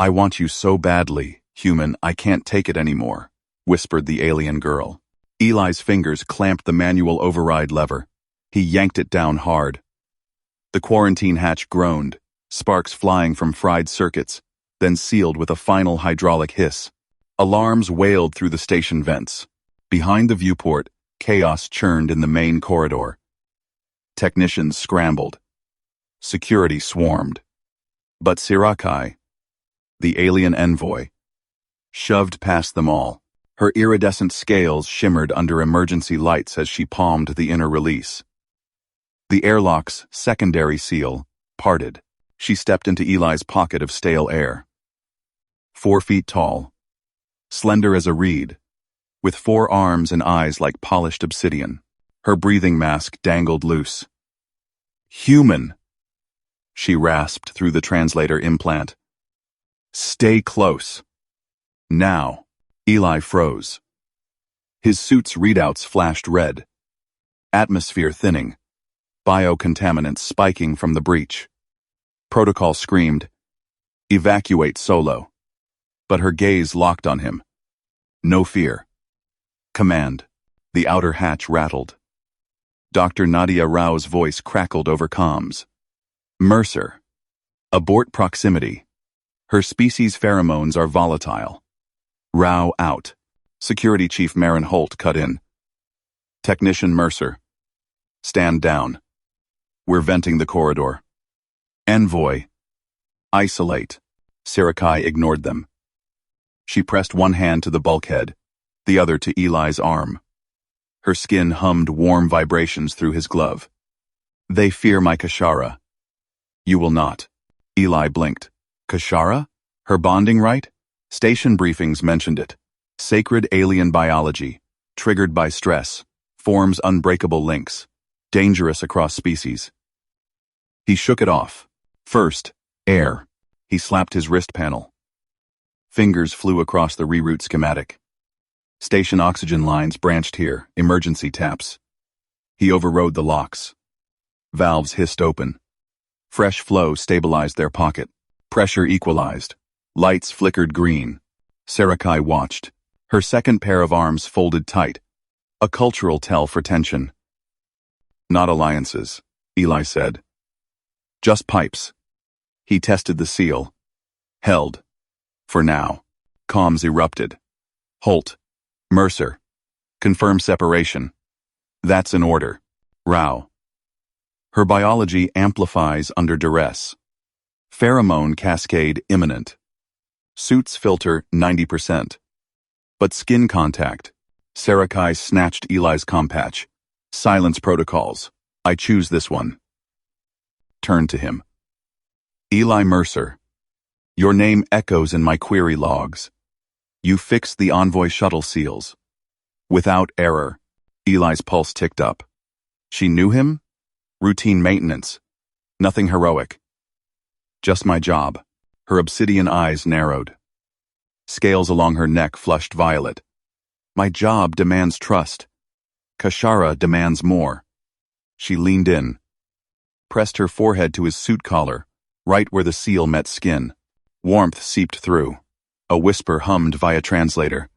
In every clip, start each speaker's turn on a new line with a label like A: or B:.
A: I want you so badly, human, I can't take it anymore, whispered the alien girl. Eli's fingers clamped the manual override lever. He yanked it down hard. The quarantine hatch groaned, sparks flying from fried circuits, then sealed with a final hydraulic hiss. Alarms wailed through the station vents. Behind the viewport, chaos churned in the main corridor. Technicians scrambled. Security swarmed. But Sirakai, the alien envoy, shoved past them all. Her iridescent scales shimmered under emergency lights as she palmed the inner release. The airlock's secondary seal parted. She stepped into Eli's pocket of stale air. 4 feet tall, slender as a reed, with 4 arms and eyes like polished obsidian. Her breathing mask dangled loose. Human, she rasped through the translator implant. Stay close. Now. Eli froze. His suit's readouts flashed red. Atmosphere thinning. Biocontaminants spiking from the breach. Protocol screamed, "Evacuate solo." But her gaze locked on him. No fear. Command. The outer hatch rattled. Dr. Nadia Rao's voice crackled over comms. Mercer. Abort proximity. Her species' pheromones are volatile. Rao out. Security Chief Marin Holt cut in. Technician Mercer. Stand down. We're venting the corridor. Envoy. Isolate. Sirakai ignored them. She pressed one hand to the bulkhead, the other to Eli's arm. Her skin hummed warm vibrations through his glove. They fear my Kashara. You will not. Eli blinked. Kashara? Her bonding rite? Station briefings mentioned it. Sacred alien biology, triggered by stress, forms unbreakable links, dangerous across species. He shook it off. First, air. He slapped his wrist panel. Fingers flew across the reroute schematic. Station oxygen lines branched here, emergency taps. He overrode the locks. Valves hissed open. Fresh flow stabilized their pocket. Pressure equalized. Lights flickered green. Sarakai watched. Her second pair of arms folded tight. A cultural tell for tension. Not alliances, Eli said. Just pipes. He tested the seal. Held. For now. Comms erupted. Holt. Mercer. Confirm separation. That's an order. Rao. Her biology amplifies under duress. Pheromone cascade imminent. Suits filter 90%. But skin contact. Sarakai snatched Eli's compatch. Silence protocols. I choose this one. Turned to him. Eli Mercer. Your name echoes in my query logs. You fixed the Envoy shuttle seals. Without error. Eli's pulse ticked up. She knew him? Routine maintenance. Nothing heroic. Just my job. Her obsidian eyes narrowed. Scales along her neck flushed violet. My job demands trust. Kashara demands more. She leaned in. Pressed her forehead to his suit collar, right where the seal met skin. Warmth seeped through. A whisper hummed via translator.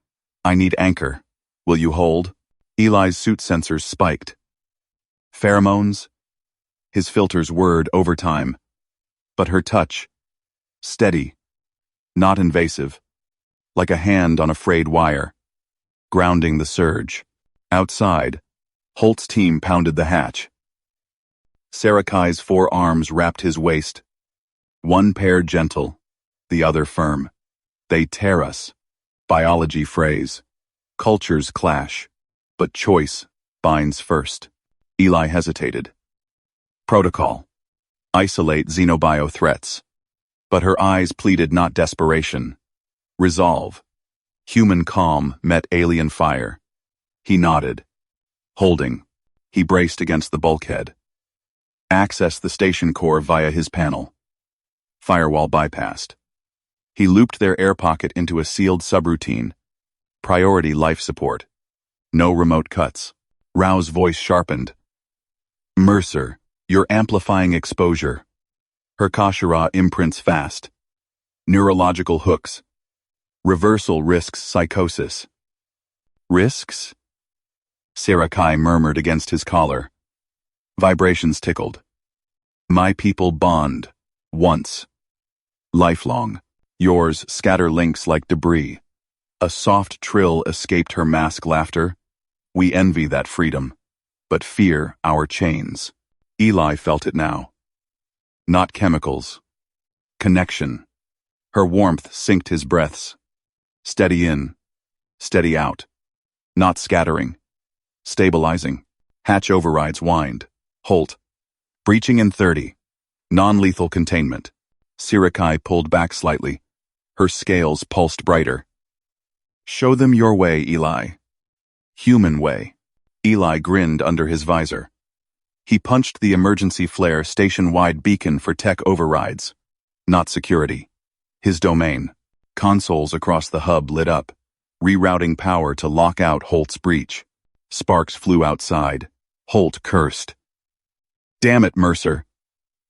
A: I need anchor. Will you hold? Eli's suit sensors spiked. Pheromones? His filters whirred overtime. But her touch. Steady. Not invasive. Like a hand on a frayed wire. Grounding the surge. Outside, Holt's team pounded the hatch. Sarakai's 4 arms wrapped his waist. One pair gentle, the other firm. They tear us. Biology phrase. Cultures clash. But choice binds first. Eli hesitated. Protocol. Isolate xenobio threats. But her eyes pleaded not desperation. Resolve. Human calm met alien fire. He nodded. Holding. He braced against the bulkhead. Access the station core via his panel. Firewall bypassed. He looped their air pocket into a sealed subroutine. Priority life support. No remote cuts. Rao's voice sharpened. Mercer, you're amplifying exposure. Her Kashara imprints fast. Neurological hooks. Reversal risks psychosis. Risks? Sarakai murmured against his collar. Vibrations tickled. My people bond. Once. Lifelong. Yours scatter links like debris. A soft trill escaped her mask laughter. We envy that freedom, but fear our chains. Eli felt it now. Not chemicals. Connection. Her warmth synced his breaths. Steady in. Steady out. Not scattering. Stabilizing. Hatch overrides whined. Halt. Breaching in 30. Non-lethal containment. Sirakai pulled back slightly. Her scales pulsed brighter. Show them your way, Eli. Human way. Eli grinned under his visor. He punched the emergency flare station-wide beacon for tech overrides. Not security. His domain. Consoles across the hub lit up, rerouting power to lock out Holt's breach. Sparks flew outside. Holt cursed. Damn it, Mercer.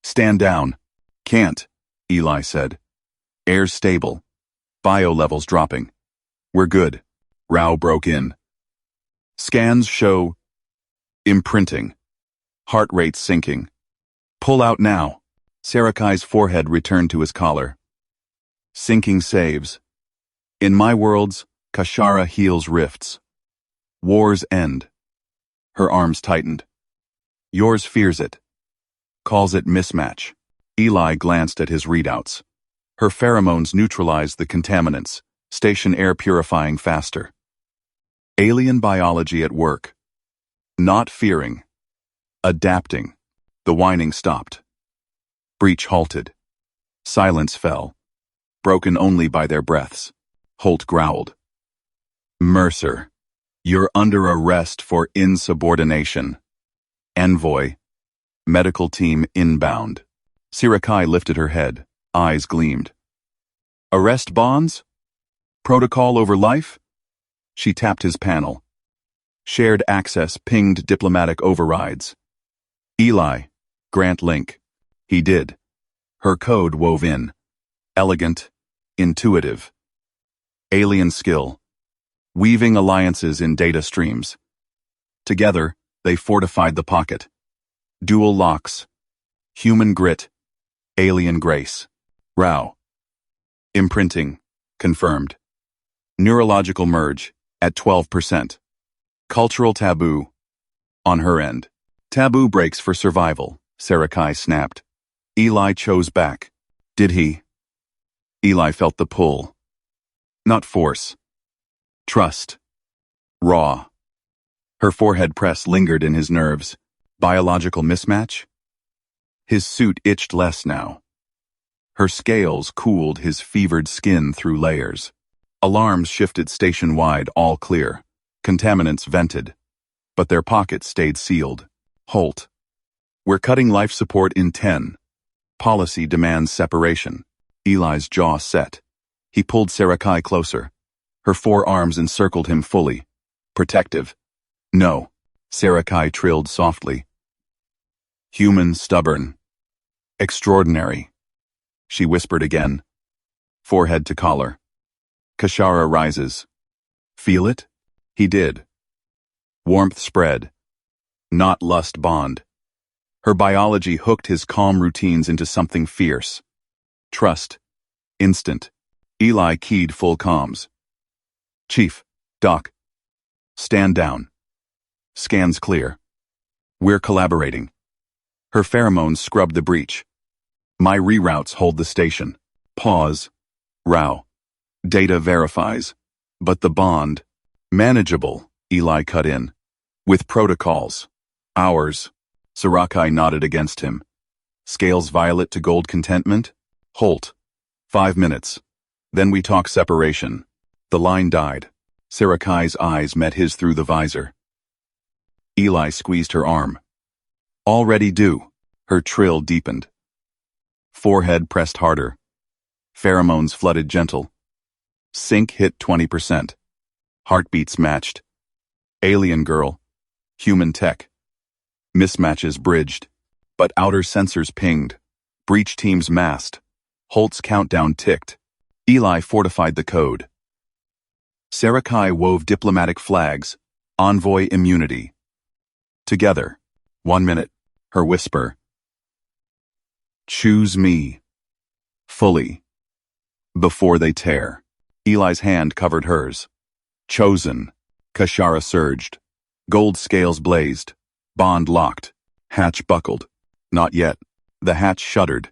A: Stand down. Can't, Eli said. Air's stable. Bio levels dropping. We're good. Rao broke in. Scans show imprinting. Heart rate sinking. Pull out now. Sarakai's forehead returned to his collar. Sinking saves. In my worlds, Kashara heals rifts. Wars end. Her arms tightened. Yours fears it. Calls it mismatch. Eli glanced at his readouts. Her pheromones neutralized the contaminants, station air purifying faster. Alien biology at work. Not fearing. Adapting. The whining stopped. Breach halted. Silence fell, broken only by their breaths. Holt growled. Mercer, you're under arrest for insubordination. Envoy. Medical team inbound. Sirakai lifted her head. Eyes gleamed. Arrest bonds? Protocol over life? She tapped his panel. Shared access pinged diplomatic overrides. Eli, grant link. He did. Her code wove in. Elegant, intuitive. Alien skill. Weaving alliances in data streams. Together, they fortified the pocket. Dual locks. Human grit. Alien grace. Rao. Imprinting. Confirmed. Neurological merge. At 12%. Cultural taboo. On her end. Taboo breaks for survival, Sarakai snapped. Eli chose back. Did he? Eli felt the pull. Not force. Trust. Raw. Her forehead press lingered in his nerves. Biological mismatch? His suit itched less now. Her scales cooled his fevered skin through layers. Alarms shifted station-wide, all clear. Contaminants vented. But their pockets stayed sealed. Holt. We're cutting life support in 10. Policy demands separation. Eli's jaw set. He pulled Sarakai closer. Her forearms encircled him fully. Protective. No. Sarakai trilled softly. Human stubborn. Extraordinary. She whispered again. Forehead to collar. Kashara rises. Feel it? He did. Warmth spread. Not lust bond. Her biology hooked his calm routines into something fierce. Trust. Instant. Eli keyed full comms. Chief. Doc. Stand down. Scans clear. We're collaborating. Her pheromones scrubbed the breach. My reroutes hold the station. Pause. Rao. Data verifies. But the bond. Manageable, Eli cut in. With protocols. Ours. Sarakai nodded against him. Scales violet to gold contentment? Holt. 5 minutes. Then we talk separation. The line died. Sarakai's eyes met his through the visor. Eli squeezed her arm. Already due. Her trill deepened. Forehead pressed harder. Pheromones flooded gentle. Sync hit 20%. Heartbeats matched. Alien girl. Human tech. Mismatches bridged. But outer sensors pinged. Breach teams massed. Holt's countdown ticked. Eli fortified the code. Sarakai wove diplomatic flags, envoy immunity. Together. 1 minute. Her whisper. Choose me. Fully. Before they tear. Eli's hand covered hers. Chosen. Kashara surged. Gold scales blazed. Bond locked. Hatch buckled. Not yet. The hatch shuddered.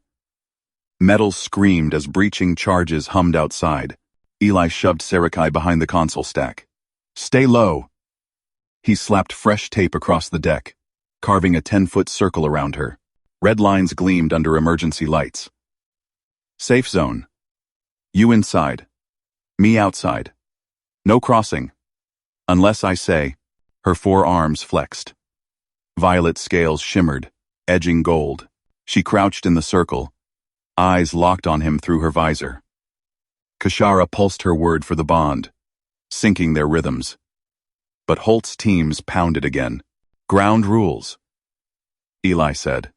A: Metal screamed as breaching charges hummed outside. Eli shoved Sarakai behind the console stack. Stay low. He slapped fresh tape across the deck, carving a 10-foot circle around her. Red lines gleamed under emergency lights. Safe zone. You inside. Me outside. No crossing. Unless I say. Her forearms flexed. Violet scales shimmered, edging gold. She crouched in the circle, eyes locked on him through her visor. Kashara pulsed her word for the bond, syncing their rhythms. But Holt's teams pounded again. Ground rules. Eli said.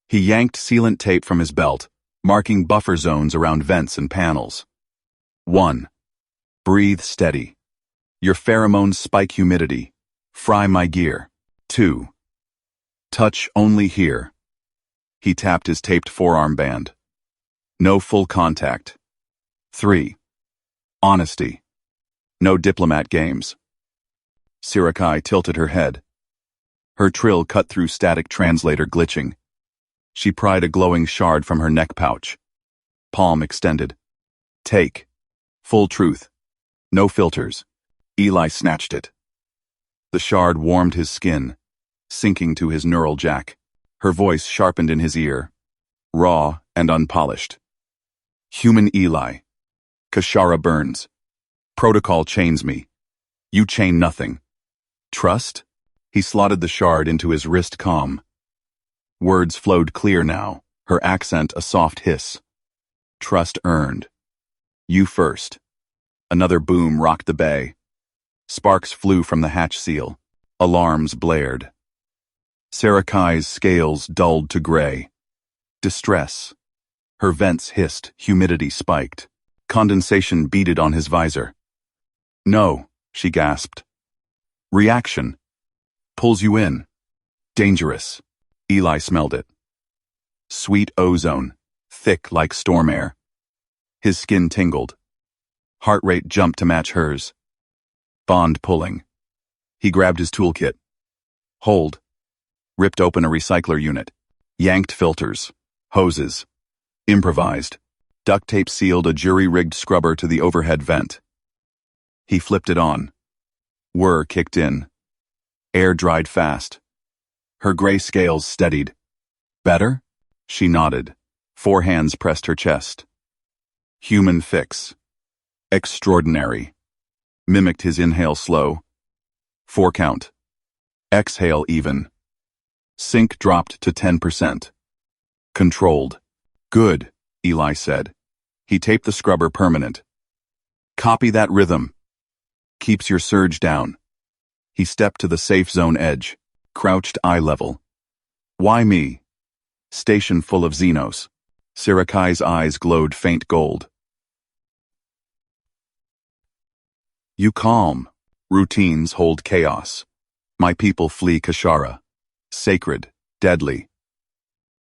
A: He yanked sealant tape from his belt, marking buffer zones around vents and panels. 1. Breathe steady. Your pheromones spike humidity. Fry my gear. 2. Touch only here. He tapped his taped forearm band. No full contact. 3. Honesty. No diplomat games. Sarakai tilted her head. Her trill cut through static translator glitching. She pried a glowing shard from her neck pouch. Palm extended. Take. Full truth. No filters. Eli snatched it. The shard warmed his skin, sinking to his neural jack. Her voice sharpened in his ear, raw and unpolished. Human Eli. Kashara burns. Protocol chains me. You chain nothing. Trust? He slotted the shard into his wrist calm. Words flowed clear now, her accent a soft hiss. Trust earned. You first. Another boom rocked the bay. Sparks flew from the hatch seal. Alarms blared. Sarakai's scales dulled to gray. Distress. Her vents hissed, humidity spiked. Condensation beaded on his visor. No, she gasped. Reaction. Pulls you in. Dangerous. Eli smelled it. Sweet ozone, thick like storm air. His skin tingled. Heart rate jumped to match hers. Bond pulling. He grabbed his toolkit. Hold. Ripped open a recycler unit. Yanked filters. Hoses. Improvised. Duct tape sealed a jury-rigged scrubber to the overhead vent. He flipped it on. Whir kicked in. Air dried fast. Her gray scales steadied. Better? She nodded. 4 hands pressed her chest. Human fix. Extraordinary. Mimicked his inhale slow. 4 count. Exhale even. Sync dropped to 10%. Controlled. Good, Eli said. He taped the scrubber permanent. Copy that rhythm. Keeps your surge down. He stepped to the safe zone edge, crouched eye level. Why me? Station full of Xenos. Sarakai's eyes glowed faint gold. You calm. Routines hold chaos. My people flee Kashara. Sacred, deadly.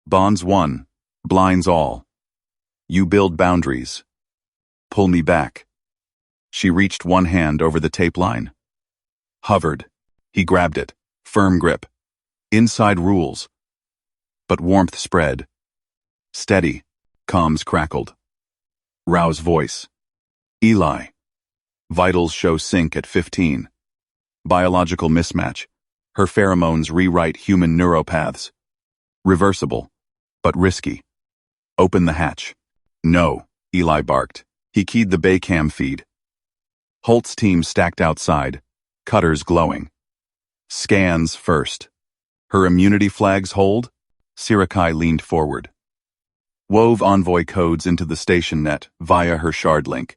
A: Bonds one, blinds all. You build boundaries. Pull me back. She reached one hand over the tape line. Hovered. He grabbed it. Firm grip. Inside rules. But warmth spread. Steady. Comms crackled. Rouse voice. Eli. Vitals show sync at 15. Biological mismatch. Her pheromones rewrite human neuropaths. Reversible, but risky. Open the hatch. No, Eli barked. He keyed the Baycam feed. Holt's team stacked outside, cutters glowing. Scans first. Her immunity flags hold? Sarakai leaned forward. Wove envoy codes into the station net via her shard link.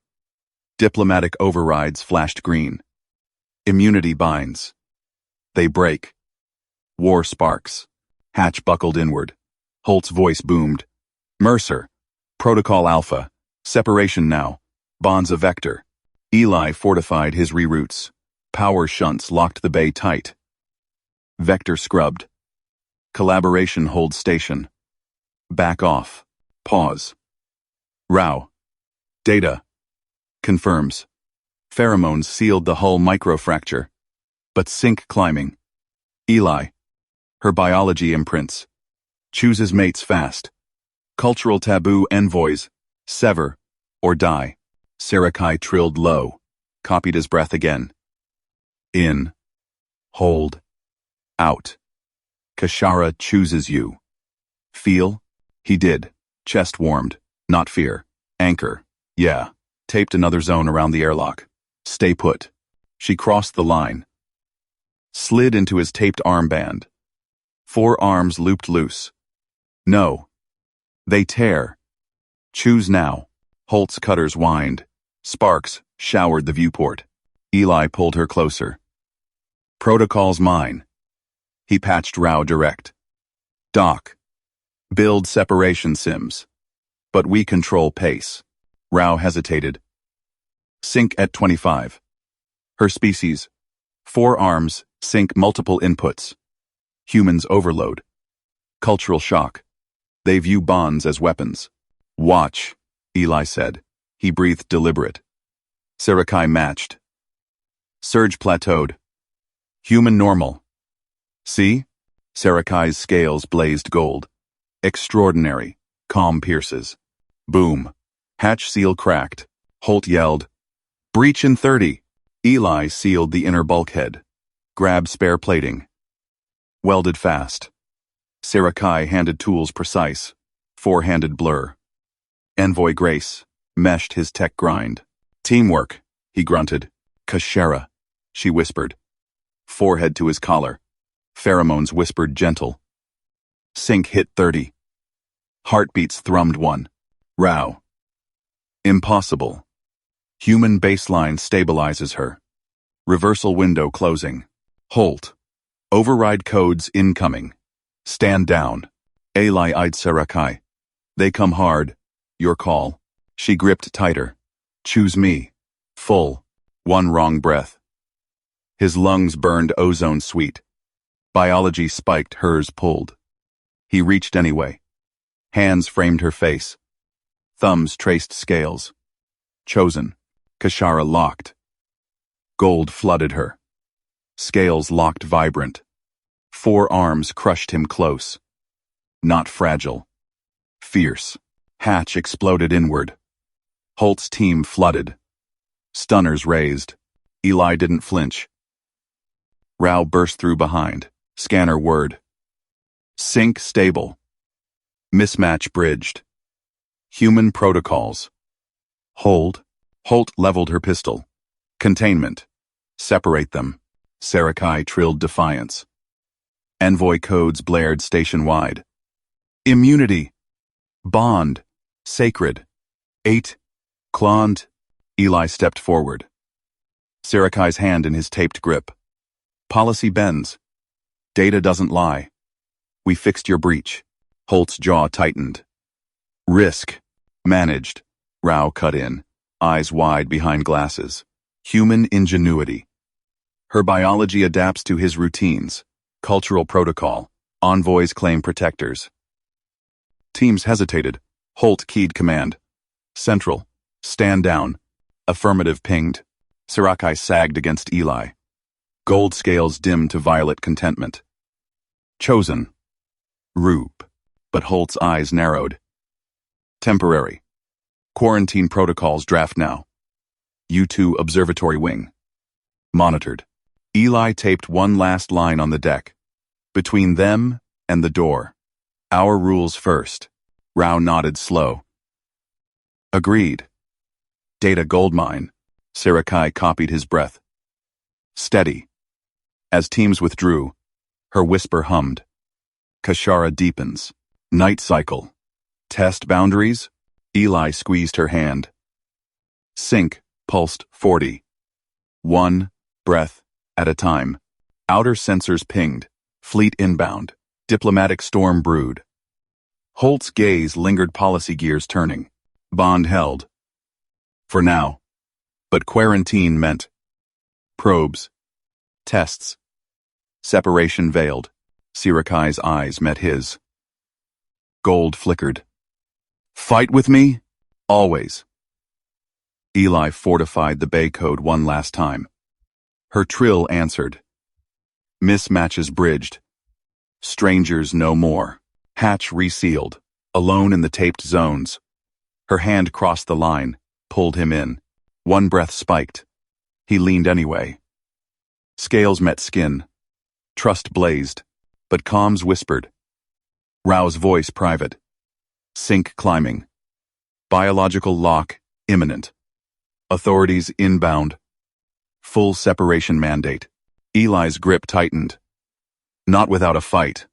A: Diplomatic overrides flashed green. Immunity binds. They break. War sparks. Hatch buckled inward. Holt's voice boomed. Mercer. Protocol Alpha. Separation now. Bonds a vector. Eli fortified his reroutes. Power shunts locked the bay tight. Vector scrubbed. Collaboration hold station. Back off. Pause. Row. Data. Confirms. Pheromones sealed the hull microfracture. But sink climbing. Eli. Her biology imprints. Chooses mates fast. Cultural taboo envoys. Sever. Or die. Sarakai trilled low. Copied his breath again. In. Hold. Out. Kashara chooses you. Feel? He did. Chest warmed. Not fear. Anchor. Yeah. Taped another zone around the airlock. Stay put. She crossed the line. Slid into his taped armband. 4 arms looped loose. No. They tear. Choose now. Holt's cutters whined. Sparks showered the viewport. Eli pulled her closer. Protocol's mine. He patched Rao direct. Doc. Build separation sims. But we control pace. Rao hesitated. Sync at 25. Her species. 4 arms, sync multiple inputs. Humans overload. Cultural shock. They view bonds as weapons. Watch, Eli said. He breathed deliberate. Sarakai matched. Surge plateaued. Human normal. See? Sarakai's scales blazed gold. Extraordinary. Calm pierces. Boom. Hatch seal cracked. Holt yelled. Breach in 30. Eli sealed the inner bulkhead. Grab spare plating. Welded fast. Sarakai handed tools precise. 4-handed blur. Envoy Grace meshed his tech grind. Teamwork, he grunted. Kashara, she whispered. Forehead to his collar. Pheromones whispered gentle. Sync hit 30. Heartbeats thrummed 1. Row. Impossible. Human baseline stabilizes her. Reversal window closing. Holt. Override codes incoming. Stand down. Eli eyed Sarakai. They come hard. Your call. She gripped tighter. Choose me. Full. 1 wrong breath. His lungs burned ozone sweet. Biology spiked, hers pulled. He reached anyway. Hands framed her face. Thumbs traced scales. Chosen. Kashara locked. Gold flooded her. Scales locked vibrant. 4 arms crushed him close. Not fragile. Fierce. Hatch exploded inward. Holt's team flooded. Stunners raised. Eli didn't flinch. Rao burst through behind. Scanner word. Sync stable. Mismatch bridged. Human protocols. Hold. Holt leveled her pistol. Containment. Separate them. Sarakai trilled defiance. Envoy codes blared station-wide. Immunity. Bond. Sacred. 8. Cloned. Eli stepped forward. Sarakai's hand in his taped grip. Policy bends. Data doesn't lie. We fixed your breach. Holt's jaw tightened. Risk. Managed. Rao cut in, eyes wide behind glasses. Human ingenuity. Her biology adapts to his routines. Cultural protocol. Envoys claim protectors. Teams hesitated. Holt keyed command. Central. Stand down. Affirmative pinged. Sarakai sagged against Eli. Gold scales dimmed to violet contentment. Chosen. Rube. But Holt's eyes narrowed. Temporary. Quarantine protocols draft now. U2 observatory wing. Monitored. Eli taped 1 last line on the deck. Between them and the door. Our rules first. Rao nodded slow. Agreed. Data goldmine. Sarakai copied his breath. Steady. As teams withdrew, her whisper hummed. Kashara deepens. Night cycle. Test boundaries? Eli squeezed her hand. Sync, pulsed 40. 1 breath at a time. Outer sensors pinged. Fleet inbound. Diplomatic storm brewed. Holt's gaze lingered, policy gears turning. Bond held. For now. But quarantine meant probes, tests, separation veiled. Sirikai's eyes met his. Gold flickered. Fight with me? Always. Eli fortified the Bay Code one last time. Her trill answered. Mismatches bridged. Strangers no more. Hatch resealed. Alone in the taped zones. Her hand crossed the line, pulled him in. One breath spiked. He leaned anyway. Scales met skin. Trust blazed, but comms whispered. Rao's voice private. Sync climbing. Biological lock imminent. Authorities inbound. Full separation mandate. Eli's grip tightened. Not without a fight.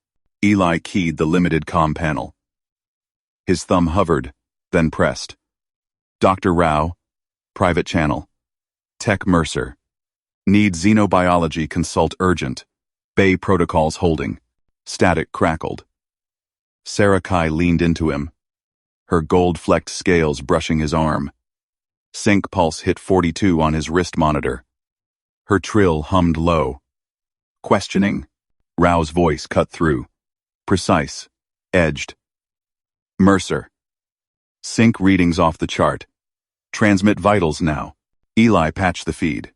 A: Eli keyed the limited comm panel. His thumb hovered, then pressed. Dr. Rao, private channel. Tech Mercer. Need xenobiology consult urgent. Bay protocols holding. Static crackled. Sarakai leaned into him. Her gold-flecked scales brushing his arm. Sync pulse hit 42 on his wrist monitor. Her trill hummed low. Questioning. Rao's voice cut through. Precise. Edged. Mercer. Sync readings off the chart. Transmit vitals now. Eli patched the feed.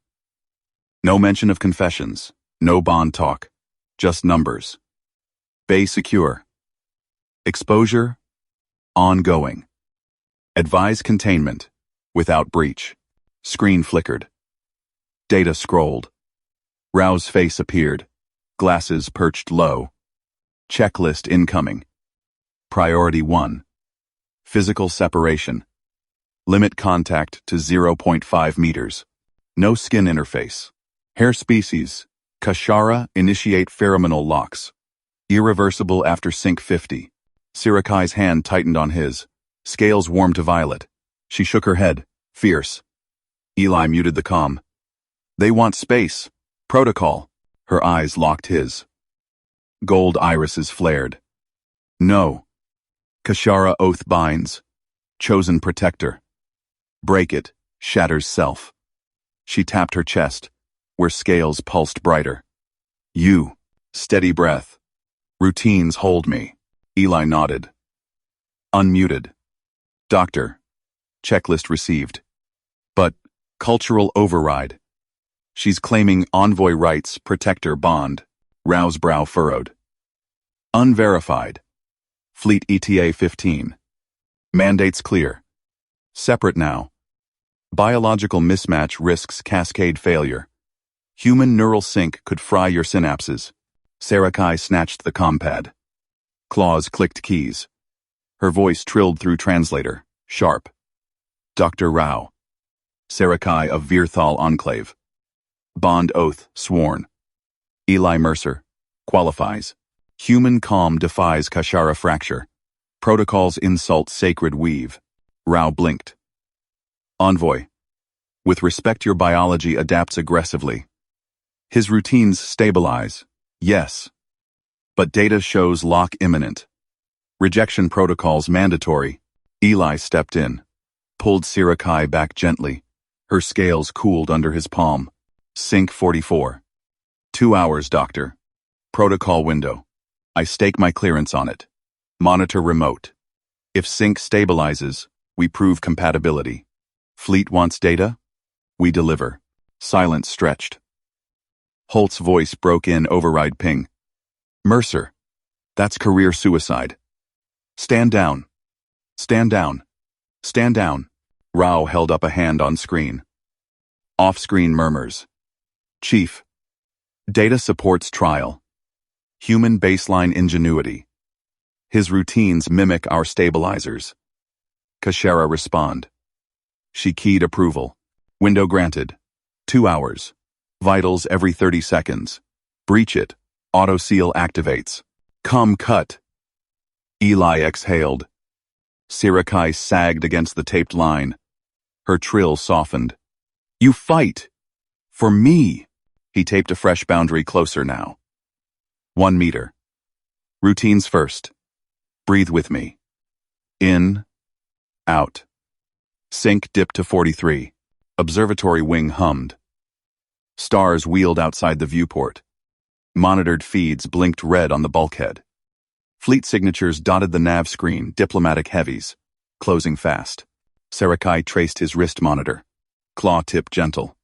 A: No mention of confessions. No bond talk. Just numbers. Bay secure. Exposure. Ongoing. Advise containment. Without breach. Screen flickered. Data scrolled. Rao's face appeared. Glasses perched low. Checklist incoming. Priority 1. Physical separation. Limit contact to 0.5 meters. No skin interface. Hair species. Kashara initiate pheromonal locks. Irreversible after sync 50. Sirikai's hand tightened on his. Scales warmed to violet. She shook her head. Fierce. Eli muted the comm. They want space. Protocol. Her eyes locked his. Gold irises flared. No. Kashara oath binds. Chosen protector. Break it. Shatters self. She tapped her chest, where scales pulsed brighter. You. Steady breath. Routines hold me. Eli nodded. Unmuted. Doctor. Checklist received. But, cultural override. She's claiming envoy rights, protector bond. Rao's brow furrowed. Unverified. Fleet ETA 15. Mandates clear. Separate now. Biological mismatch risks cascade failure. Human neural sync could fry your synapses. Sarakai snatched the compad. Claws clicked keys. Her voice trilled through translator, sharp. Dr. Rao. Sarakai of Virthal Enclave. Bond oath sworn. Eli Mercer. Qualifies. Human calm defies Kashara fracture. Protocols insult sacred weave. Rao blinked. Envoy. With respect your biology adapts aggressively. His routines stabilize. Yes. But data shows lock imminent. Rejection protocols mandatory. Eli stepped in. Pulled Sirakai back gently. Her scales cooled under his palm. Sync 44. 2 hours, doctor. Protocol window. I stake my clearance on it. Monitor remote. If sync stabilizes, we prove compatibility. Fleet wants data? We deliver. Silence stretched. Holt's voice broke in override ping. Mercer. That's career suicide. Stand down. Stand down. Stand down. Rao held up a hand on screen. Off-screen murmurs. Chief. Data supports trial. Human baseline ingenuity. His routines mimic our stabilizers. Kashara respond. She keyed approval. Window granted. 2 hours. Vitals every 30 seconds. Breach it. Auto-seal activates. Come cut. Eli exhaled. Sirakai sagged against the taped line. Her trill softened. You fight. For me. He taped a fresh boundary closer now. 1 meter. Routines first. Breathe with me. In. Out. Sync dipped to 43. Observatory wing hummed. Stars wheeled outside the viewport. Monitored feeds blinked red on the bulkhead. Fleet signatures dotted the nav screen, diplomatic heavies, closing fast. Sarakai traced his wrist monitor. Claw tip gentle.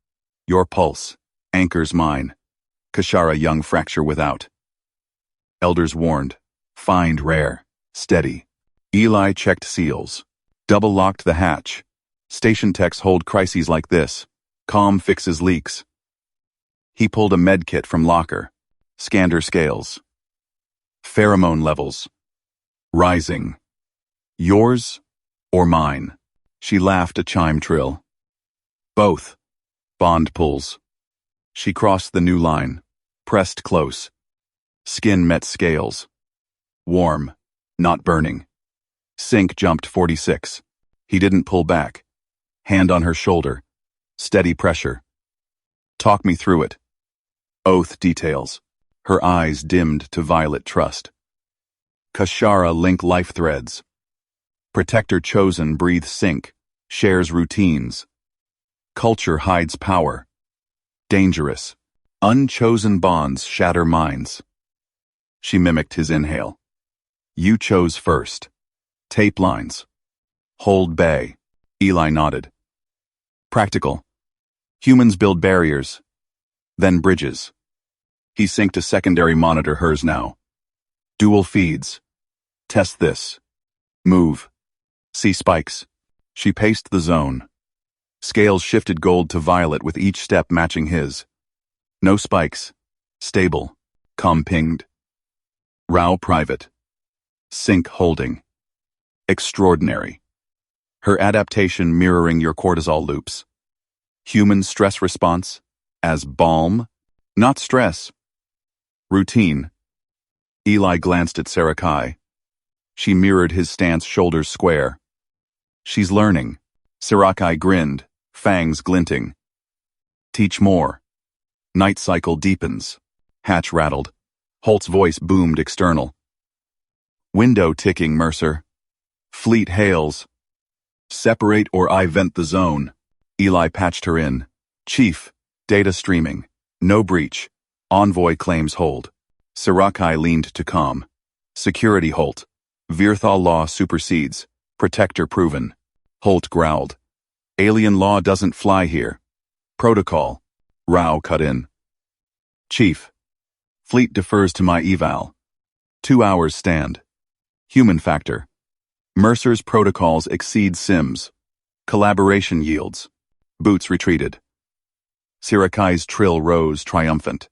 A: Your pulse. Anchor's mine. Kashara young fracture without. Elders warned. Find rare. Steady. Eli checked seals. Double-locked the hatch. Station techs hold crises like this. Calm fixes leaks. He pulled a med kit from locker. Scanned her scales. Pheromone levels. Rising. Yours or mine? She laughed a chime trill. Both. Bond pulls. She crossed the new line. Pressed close. Skin met scales. Warm. Not burning. Sync jumped 46. He didn't pull back. Hand on her shoulder. Steady pressure. Talk me through it. Oath details. Her eyes dimmed to violet trust. Kashara link life threads. Protector chosen breathe sync. Shares routines. Culture hides power. Dangerous. Unchosen bonds shatter minds. She mimicked his inhale. You chose first. Tape lines. Hold bay. Eli nodded. Practical. Humans build barriers. Then bridges. He synced a secondary monitor, hers now. Dual feeds. Test this. Move. See spikes. She paced the zone. Scales shifted gold to violet with each step matching his. No spikes. Stable. Com pinged. Rao private. Sync holding. Extraordinary. Her adaptation mirroring your cortisol loops. Human stress response as balm, not stress. Routine. Eli glanced at Sarakai. She mirrored his stance, shoulders square. She's learning. Sarakai grinned, fangs glinting. Teach more. Night cycle deepens. Hatch rattled. Holt's voice boomed external. Window ticking, Mercer. Fleet hails. Separate or I vent the zone. Eli patched her in. Chief, data streaming. No breach. Envoy claims hold. Sarakai leaned to calm. Security Holt. Virthal law supersedes. Protector proven. Holt growled. Alien law doesn't fly here. Protocol. Rao cut in. Chief. Fleet defers to my eval. 2 hours stand. Human factor. Mercer's protocols exceed Sims. Collaboration yields. Boots retreated. Sirakai's trill rose triumphant.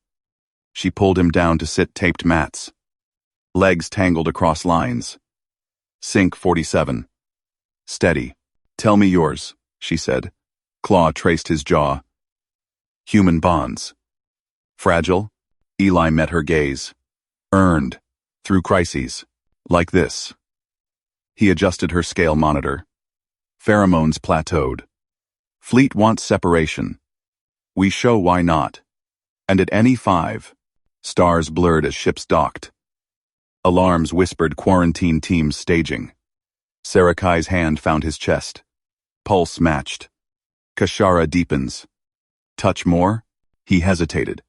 A: She pulled him down to sit taped mats. Legs tangled across lines. Sync 47. Steady. Tell me yours, she said. Claw traced his jaw. Human bonds. Fragile? Eli met her gaze. Earned. Through crises. Like this. He adjusted her scale monitor. Pheromones plateaued. Fleet wants separation. We show why not. And at any 5. Stars blurred as ships docked. Alarms whispered quarantine teams staging. Sarakai's hand found his chest. Pulse matched. Kashara deepens. Touch more? He hesitated.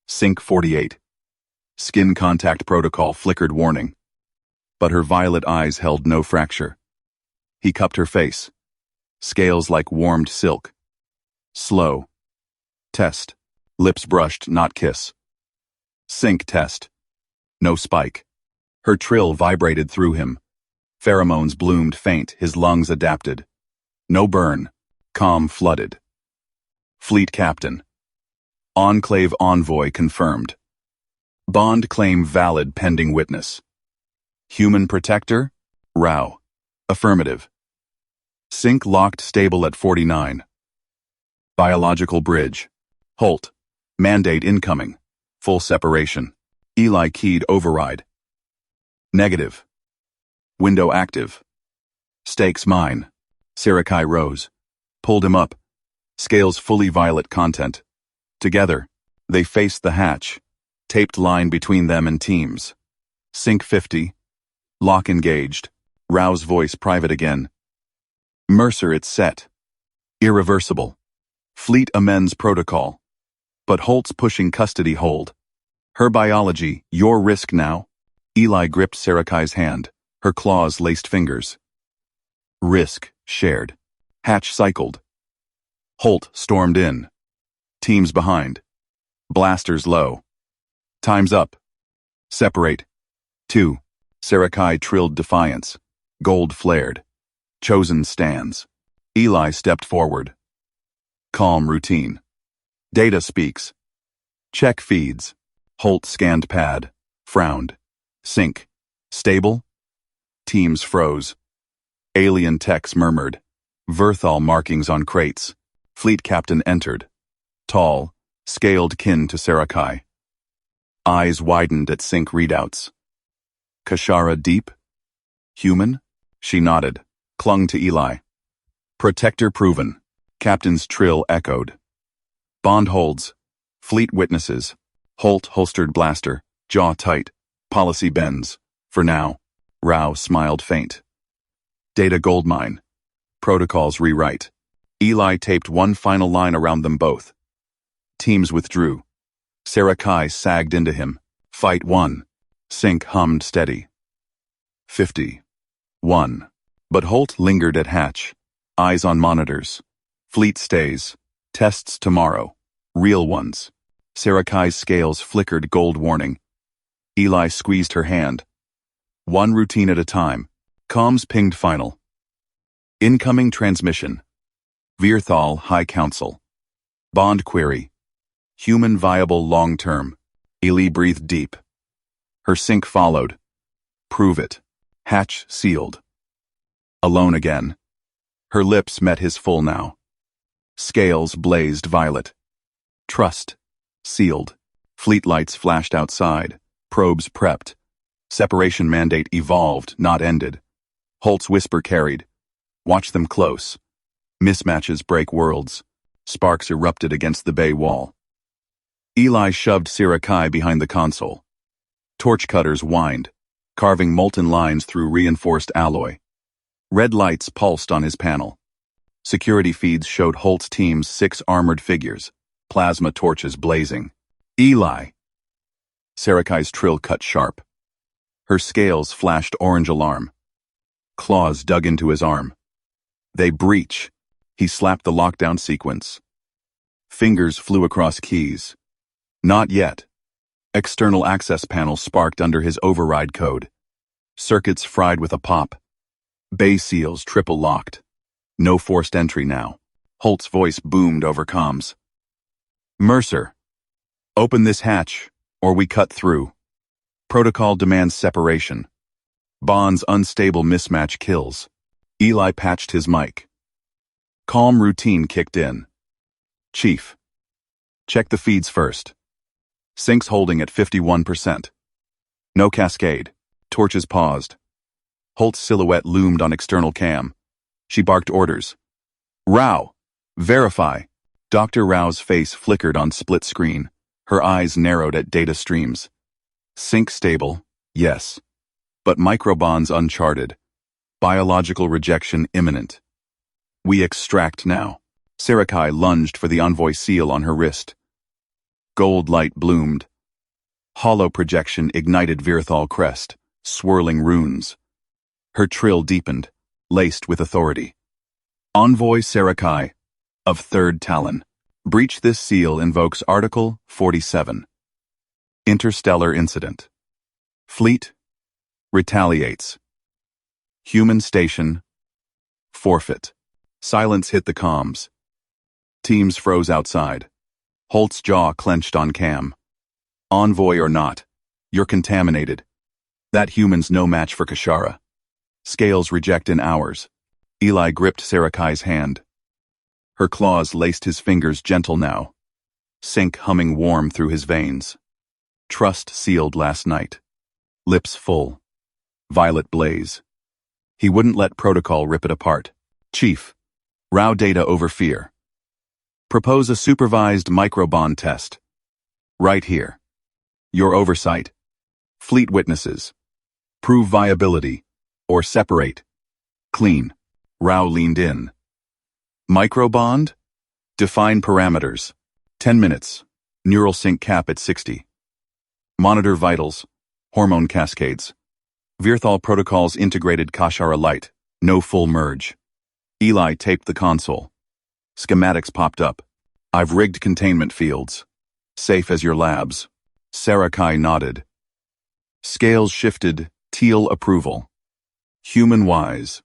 A: Sync 48. Skin contact protocol flickered warning. But her violet eyes held no fracture. He cupped her face. Scales like warmed silk. Slow. Test. Lips brushed, not kiss. Sync test. No spike. Her trill vibrated through him. Pheromones bloomed faint, his lungs adapted. No burn. Calm flooded. Fleet captain. Enclave envoy confirmed. Bond claim valid pending witness. Human protector? Rao. Affirmative. Sync locked stable at 49. Biological bridge. Holt. Mandate incoming. Full separation. Eli keyed override. Negative. Window active. Stakes mine. Sarakai rose. Pulled him up. Scales fully violet content. Together, they faced the hatch. Taped line between them and teams. Sync 50. Lock engaged. Rao's voice private again. Mercer, it's set. Irreversible. Fleet amends protocol. But Holt's pushing custody hold. Her biology, your risk now. Eli gripped Sarakai's hand, her claws laced fingers. Risk shared. Hatch cycled. Holt stormed in. Teams behind. Blasters low. Time's up. Separate. 2. Sarakai trilled defiance. Gold flared. Chosen stands. Eli stepped forward. Calm routine. Data speaks. Check feeds. Holt scanned pad. Frowned. Sync. Stable? Teams froze. Alien techs murmured. Verthal markings on crates. Fleet captain entered. Tall, scaled kin to Sarakai. Eyes widened at sync readouts. Kashara deep? Human? She nodded, clung to Eli. Protector proven. Captain's trill echoed. Bond holds. Fleet witnesses. Holt holstered blaster, jaw tight. Policy bends. For now. Rao smiled faint. Data goldmine. Protocols rewrite. Eli taped one final line around them both. Teams withdrew. Sarakai sagged into him. Fight 1. Sync hummed steady. 50. 1. But Holt lingered at hatch. Eyes on monitors. Fleet stays. Tests tomorrow. Real ones. Sarakai's scales flickered gold warning. Eli squeezed her hand. One routine at a time. Comms pinged final. Incoming transmission. Virthal High Council. Bond query. Human viable long-term. Eli breathed deep. Her sync followed. Prove it. Hatch sealed. Alone again. Her lips met his full now. Scales blazed violet. Trust. Sealed. Fleet lights flashed outside. Probes prepped. Separation mandate evolved, not ended. Holt's whisper carried. Watch them close. Mismatches break worlds. Sparks erupted against the bay wall. Eli shoved Sarakai behind the console. Torch cutters whined, carving molten lines through reinforced alloy. Red lights pulsed on his panel. Security feeds showed Holt's team's 6 armored figures, plasma torches blazing. Eli! Sarakai's trill cut sharp. Her scales flashed orange alarm. Claws dug into his arm. They breach. He slapped the lockdown sequence. Fingers flew across keys. Not yet. External access panel sparked under his override code. Circuits fried with a pop. Bay seals triple locked. No forced entry now. Holt's voice boomed over comms. Mercer. Open this hatch, or we cut through. Protocol demands separation. Bond's unstable mismatch kills. Eli patched his mic. Calm routine kicked in. Chief. Check the feeds first. Syncs holding at 51%. No cascade. Torches paused. Holt's silhouette loomed on external cam. She barked orders. Rao. Verify. Dr. Rao's face flickered on split screen. Her eyes narrowed at data streams. Sync stable, yes. But microbonds uncharted. Biological rejection imminent. We extract now. Sarakai lunged for the envoy seal on her wrist. Gold light bloomed. Hollow projection ignited Virthal crest, swirling runes. Her trill deepened, laced with authority. Envoy Sarakai, of Third Talon. Breach this seal invokes Article 47. Interstellar incident. Fleet. Retaliates. Human station. Forfeit. Silence hit the comms. Teams froze outside. Holt's jaw clenched on cam. Envoy or not, you're contaminated. That human's no match for Kashara. Scales reject in hours. Eli gripped Sarakai's hand. Her claws laced his fingers gentle now. Sync humming warm through his veins. Trust sealed last night. Lips full. Violet blaze. He wouldn't let protocol rip it apart. Chief. Rao data over fear. Propose a supervised microbond test. Right here. Your oversight. Fleet witnesses. Prove viability. Or separate. Clean. Rao leaned in. Microbond? Define parameters. 10 minutes. Neural sync cap at 60. Monitor vitals. Hormone cascades. Virthal protocols integrated Kashara light. No full merge. Eli taped the console. Schematics popped up. I've rigged containment fields. Safe as your labs. Sarakai nodded. Scales shifted. Teal approval. Human-wise.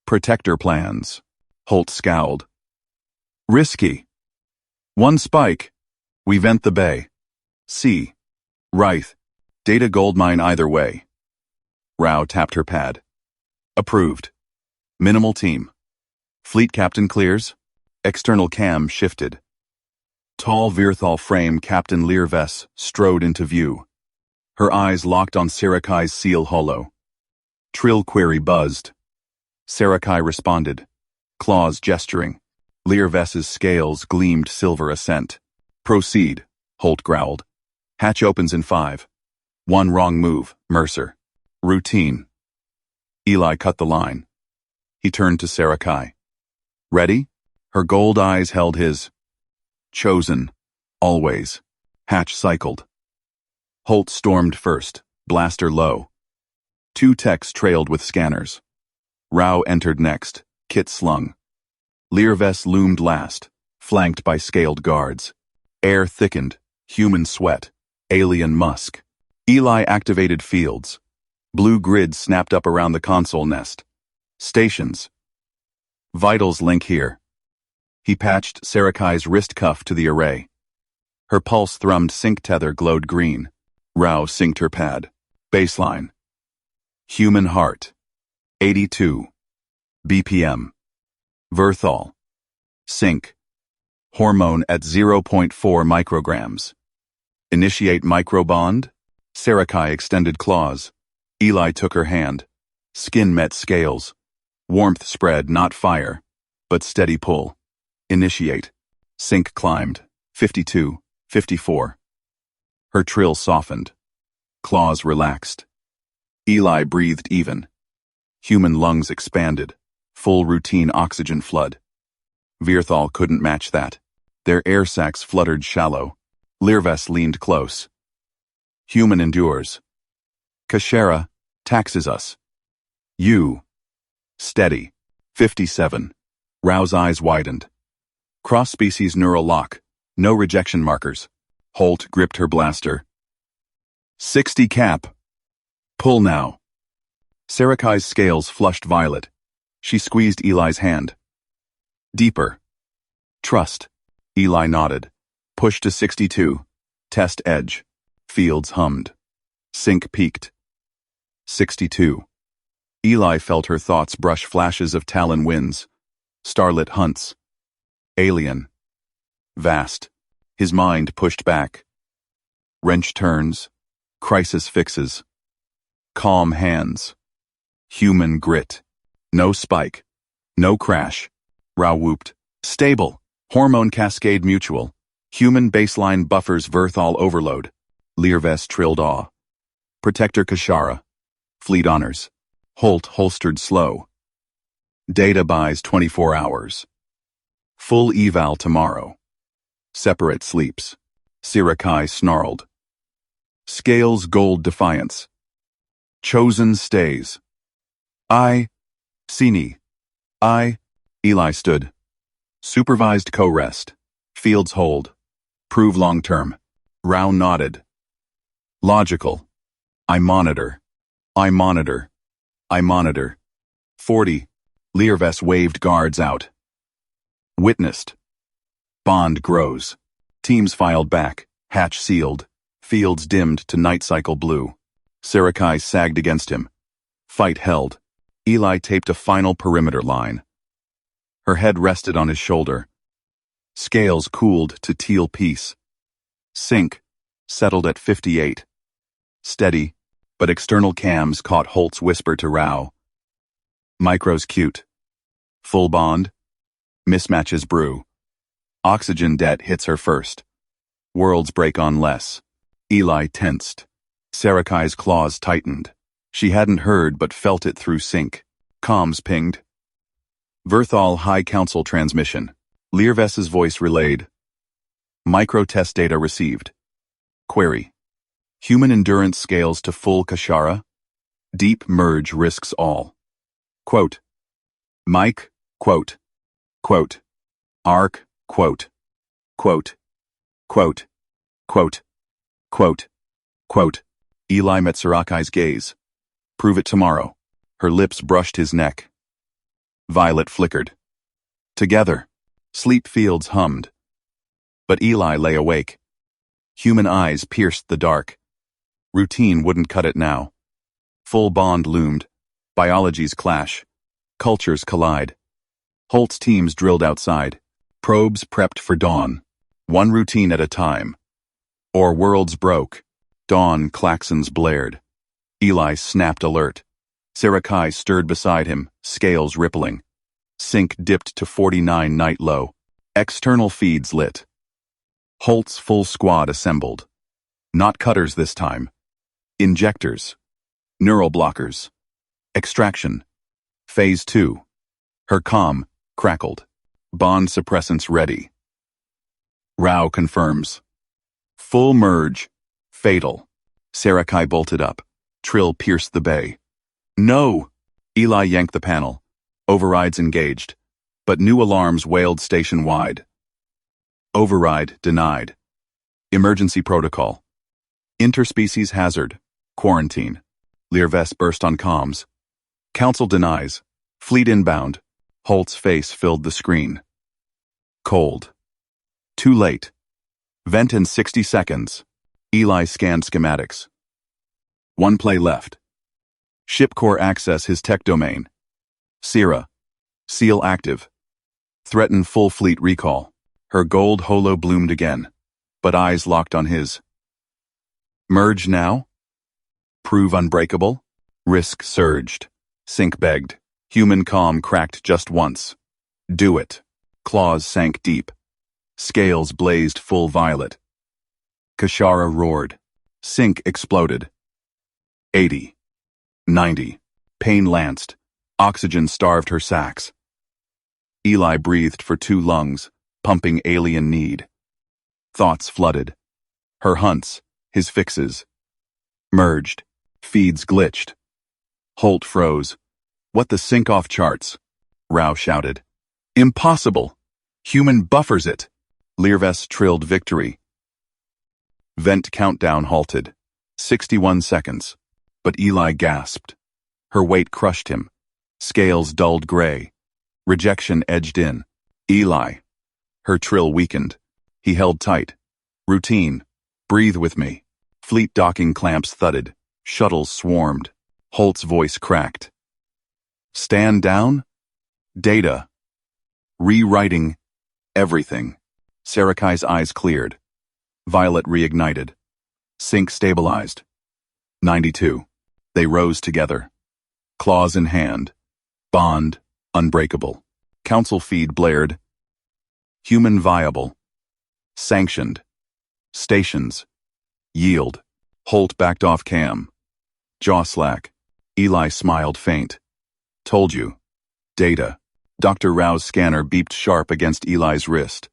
A: Protector plans. Holt scowled. Risky. One spike. We vent the bay. C. Wraith. Data goldmine either way. Rao tapped her pad. Approved. Minimal team. Fleet captain clears. External cam shifted. Tall Virthal frame Captain Learves strode into view. Her eyes locked on Sarakai's seal holo. Trill query buzzed. Sarakai responded. Claws gesturing. Learves's scales gleamed silver assent. Proceed, Holt growled. Hatch opens in 5. One wrong move, Mercer. Routine. Eli cut the line. He turned to Sarakai. Ready? Her gold eyes held his. Chosen. Always. Hatch cycled. Holt stormed first, blaster low. 2 techs trailed with scanners. Rao entered next, kit slung. Learves loomed last, flanked by scaled guards. Air thickened, human sweat, alien musk. Eli activated fields. Blue grid snapped up around the console nest. Stations. Vitals link here. He patched Sarakai's wrist cuff to the array. Her pulse thrummed sync tether glowed green. Rao synced her pad. Baseline. Human heart. 82. BPM. Virthal. Sync. Hormone at 0.4 micrograms. Initiate microbond. Sarakai extended claws. Eli took her hand. Skin met scales. Warmth spread, not fire, but steady pull. Initiate. Sync climbed. 52, 54. Her trill softened. Claws relaxed. Eli breathed even. Human lungs expanded. Full routine oxygen flood. Virthal couldn't match that. Their air sacs fluttered shallow. Learves leaned close. Human endures. Kashara taxes us. You. Steady. 57. Rao's eyes widened. Cross-species neural lock. No rejection markers. Holt gripped her blaster. 60 cap. Pull now. Sarakai's scales flushed violet. She squeezed Eli's hand. Deeper. Trust. Eli nodded. Push to 62. Test edge. Fields hummed. Sync peaked. 62. Eli felt her thoughts brush flashes of Talon winds. Starlit hunts. Alien. Vast. His mind pushed back. Wrench turns. Crisis fixes. Calm hands. Human grit. No spike. No crash. Rao whooped. Stable. Hormone cascade mutual. Human baseline buffers Virthal overload. Learves trilled awe. Protector Kashara. Fleet honors. Holt holstered slow. Data buys 24 hours. Full eval tomorrow. Separate sleeps. Sirakai snarled. Scales gold defiance. Chosen stays. Sini. Eli stood. Supervised co-rest. Fields hold. Prove long-term. Rao nodded. Logical. I monitor. 40. Learves waved guards out. Witnessed. Bond grows. Teams filed back. Hatch sealed. Fields dimmed to night cycle blue. Sarakai sagged against him. Fight held. Eli taped a final perimeter line. Her head rested on his shoulder. Scales cooled to teal peace. Sync. Settled at 58. Steady, but external cams caught Holt's whisper to Rao. Micros cute. Full bond. Mismatches brew. Oxygen debt hits her first. Worlds break on less. Eli tensed. Sarakai's claws tightened. She hadn't heard but felt it through sync. Comms pinged. Verthal High Council transmission. Learves's voice relayed. Micro-test data received. Query. Human endurance scales to full Kashara? Deep merge risks all. Quote. Mike, quote. Quote. Arc, quote. Quote. Quote. Quote. Quote. Quote. Eli met Sarakai's gaze. Prove it tomorrow. Her lips brushed his neck. Violet flickered. Together. Sleep fields hummed. But Eli lay awake. Human eyes pierced the dark. Routine wouldn't cut it now. Full bond loomed. Biologies clash. Cultures collide. Holt's teams drilled outside. Probes prepped for dawn. One routine at a time. Or worlds broke. Dawn claxons blared. Eli snapped alert. Sarakai stirred beside him, scales rippling. Sync dipped to 49 night low. External feeds lit. Holt's full squad assembled. Not cutters this time. Injectors. Neural blockers. Extraction. Phase 2. Her comm crackled. Bond suppressants ready. Rao confirms. Full merge. Fatal. Sarakai bolted up. Trill pierced the bay. No! Eli yanked the panel. Overrides engaged. But new alarms wailed station-wide. Override denied. Emergency protocol. Interspecies hazard. Quarantine. Learves burst on comms. Council denies. Fleet inbound. Holt's face filled the screen. Cold. Too late. Vent in 60 seconds. Eli scanned schematics. One play left. Shipcore access his tech domain. Sierra. Seal active. Threaten full fleet recall. Her gold holo bloomed again, but eyes locked on his. Merge now? Prove unbreakable? Risk surged. Sync begged. Human comm cracked just once. Do it. Claws sank deep. Scales blazed full violet. Kashara roared. Sync exploded. 80. 90. Pain lanced. Oxygen starved her sacs. Eli breathed for 2 lungs, pumping alien need. Thoughts flooded. Her hunts, his fixes. Merged. Feeds glitched. Holt froze. What the sync off charts? Rao shouted. Impossible! Human buffers it! Learves trilled victory. Vent countdown halted. 61 seconds. But Eli gasped. Her weight crushed him. Scales dulled gray. Rejection edged in. Eli. Her trill weakened. He held tight. Routine. Breathe with me. Fleet docking clamps thudded. Shuttles swarmed. Holt's voice cracked. Stand down? Data. Rewriting. Everything. Sarakai's eyes cleared. Violet reignited. Sync stabilized. 92. They rose together. Claws in hand. Bond. Unbreakable. Council feed blared. Human viable. Sanctioned. Stations. Yield. Holt backed off cam. Jaw slack. Eli smiled faint. Told you. Data. Dr. Rao's scanner beeped sharp against Eli's wrist.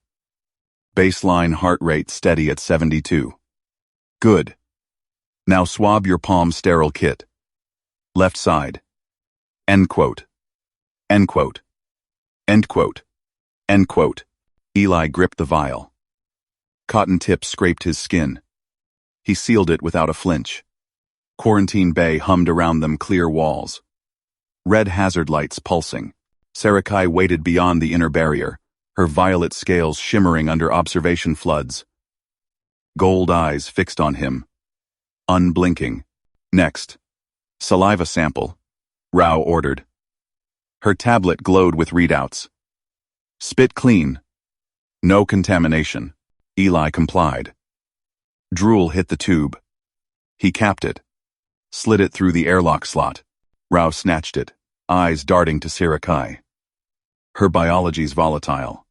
A: Baseline heart rate steady at 72. Good. Now swab your palm sterile kit. Left side. End quote. End quote. End quote. End quote. Eli gripped the vial. Cotton tips scraped his skin. He sealed it without a flinch. Quarantine bay hummed around them clear walls. Red hazard lights pulsing. Sarakai waited beyond the inner barrier, her violet scales shimmering under observation floods. Gold eyes fixed on him. Unblinking. Next. Saliva sample. Rao ordered. Her tablet glowed with readouts. Spit clean. No contamination. Eli complied. Drool hit the tube. He capped it. Slid it through the airlock slot. Rao snatched it, eyes darting to Sarakai. Her biology's volatile.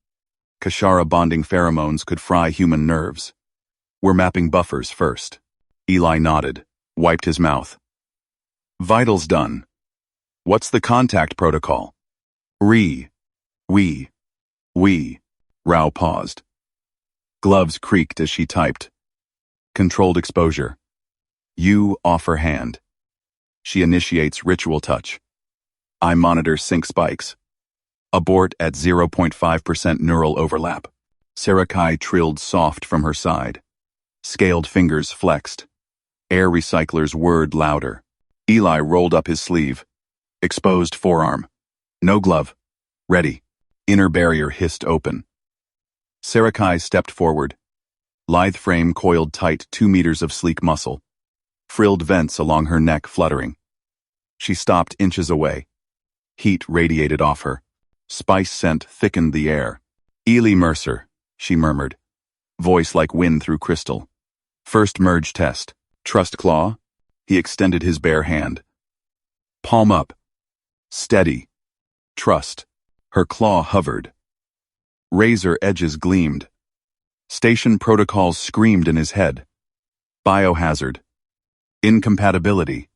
A: Kashara bonding pheromones could fry human nerves. We're mapping buffers first. Eli nodded, wiped his mouth. Vitals done. What's the contact protocol? We. We. Rao paused. Gloves creaked as she typed. Controlled exposure. You offer hand. She initiates ritual touch. I monitor sync spikes. Abort at 0.5% neural overlap. Sarakai trilled soft from her side. Scaled fingers flexed. Air recycler's word louder. Eli rolled up his sleeve. Exposed forearm. No glove. Ready. Inner barrier hissed open. Sarakai stepped forward. Lithe frame coiled tight 2 meters of sleek muscle. Frilled vents along her neck fluttering. She stopped inches away. Heat radiated off her. Spice scent thickened the air. Ely Mercer, she murmured. Voice like wind through crystal. First merge test. Trust claw? He extended his bare hand. Palm up. Steady. Trust. Her claw hovered. Razor edges gleamed. Station protocols screamed in his head. Biohazard. Incompatibility.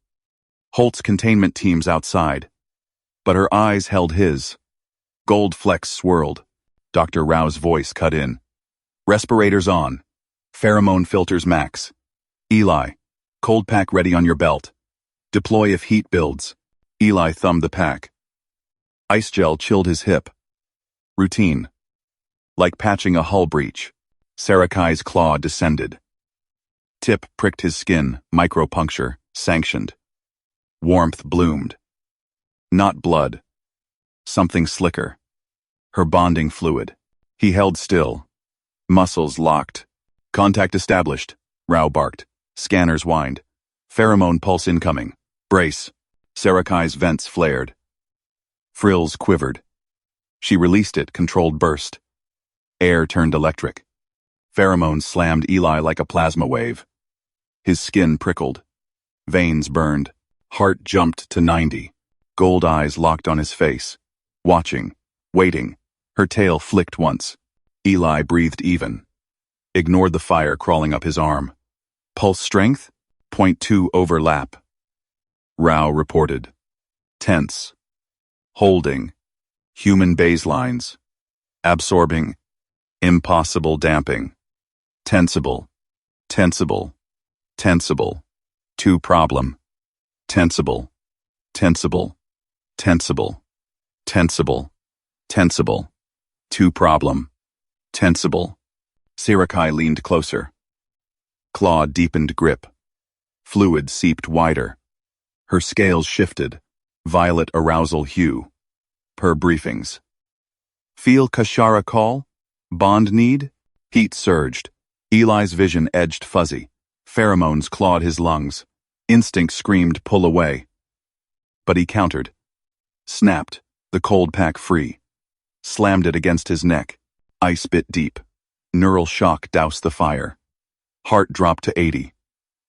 A: Holt's containment teams outside. But her eyes held his. Gold flecks swirled. Dr. Rao's voice cut in. Respirators on. Pheromone filters max. Eli. Cold pack ready on your belt. Deploy if heat builds. Eli thumbed the pack. Ice gel chilled his hip. Routine. Like patching a hull breach. Sarakai's claw descended. Tip pricked his skin, micropuncture, sanctioned. Warmth bloomed. Not blood. Something slicker. Her bonding fluid. He held still. Muscles locked. Contact established. Rao barked. Scanners whined. Pheromone pulse incoming. Brace. Sarakai's vents flared. Frills quivered. She released it, controlled burst. Air turned electric. Pheromones slammed Eli like a plasma wave. His skin prickled. Veins burned. Heart jumped to 90. Gold eyes locked on his face. Watching. Waiting. Her tail flicked once. Eli breathed even. Ignored the fire crawling up his arm. Pulse strength? 0.2 overlap. Rao reported. Tense. Holding. Human baselines. Absorbing. Impossible damping. Tensible. Tensible. Tensible. 2 problem. Tensible. Tensible. Tensible. Tensible. Tensible. 2 problem. Tensible. Sarakai leaned closer. Claw deepened grip. Fluid seeped wider. Her scales shifted. Violet arousal hue. Per briefings. Feel Kashara call? Bond need? Heat surged. Eli's vision edged fuzzy. Pheromones clawed his lungs. Instinct screamed pull away. But he countered. Snapped, the cold pack free. Slammed it against his neck. Ice bit deep. Neural shock doused the fire. Heart dropped to 80.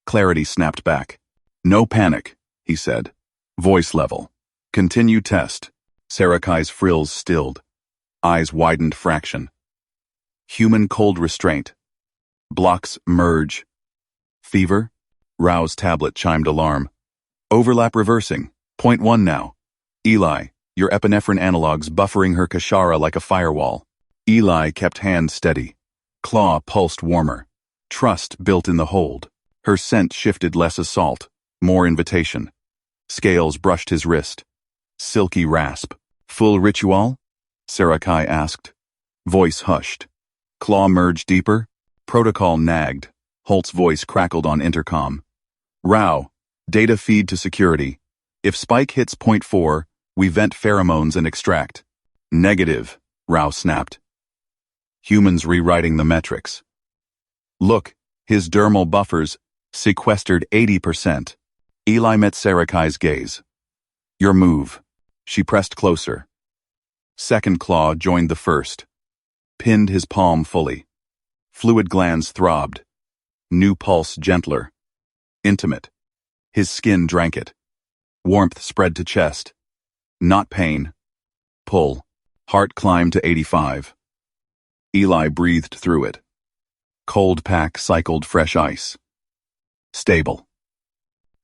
A: Clarity snapped back. No panic, he said. Voice level. Continue test. Sarakai's frills stilled. Eyes widened fraction. Human cold restraint. Blocks merge. Fever? Rao's tablet chimed alarm. Overlap reversing. 0.1 now. Eli, your epinephrine analogs buffering her Kashara like a firewall. Eli kept hand steady. Claw pulsed warmer. Trust built in the hold. Her scent shifted less assault, more invitation. Scales brushed his wrist. Silky rasp. Full ritual? Sarakai asked. Voice hushed. Claw merged deeper. Protocol nagged. Holt's voice crackled on intercom. Rao, data feed to security. If spike hits 0.4, we vent pheromones and extract. Negative, Rao snapped. Humans rewriting the metrics. Look, his dermal buffers sequestered 80%. Eli met Sarakai's gaze. Your move. She pressed closer. Second claw joined the first. Pinned his palm fully. Fluid glands throbbed. New pulse gentler. Intimate. His skin drank it. Warmth spread to chest. Not pain. Pull. Heart climbed to 85. Eli breathed through it. Cold pack cycled fresh ice. Stable.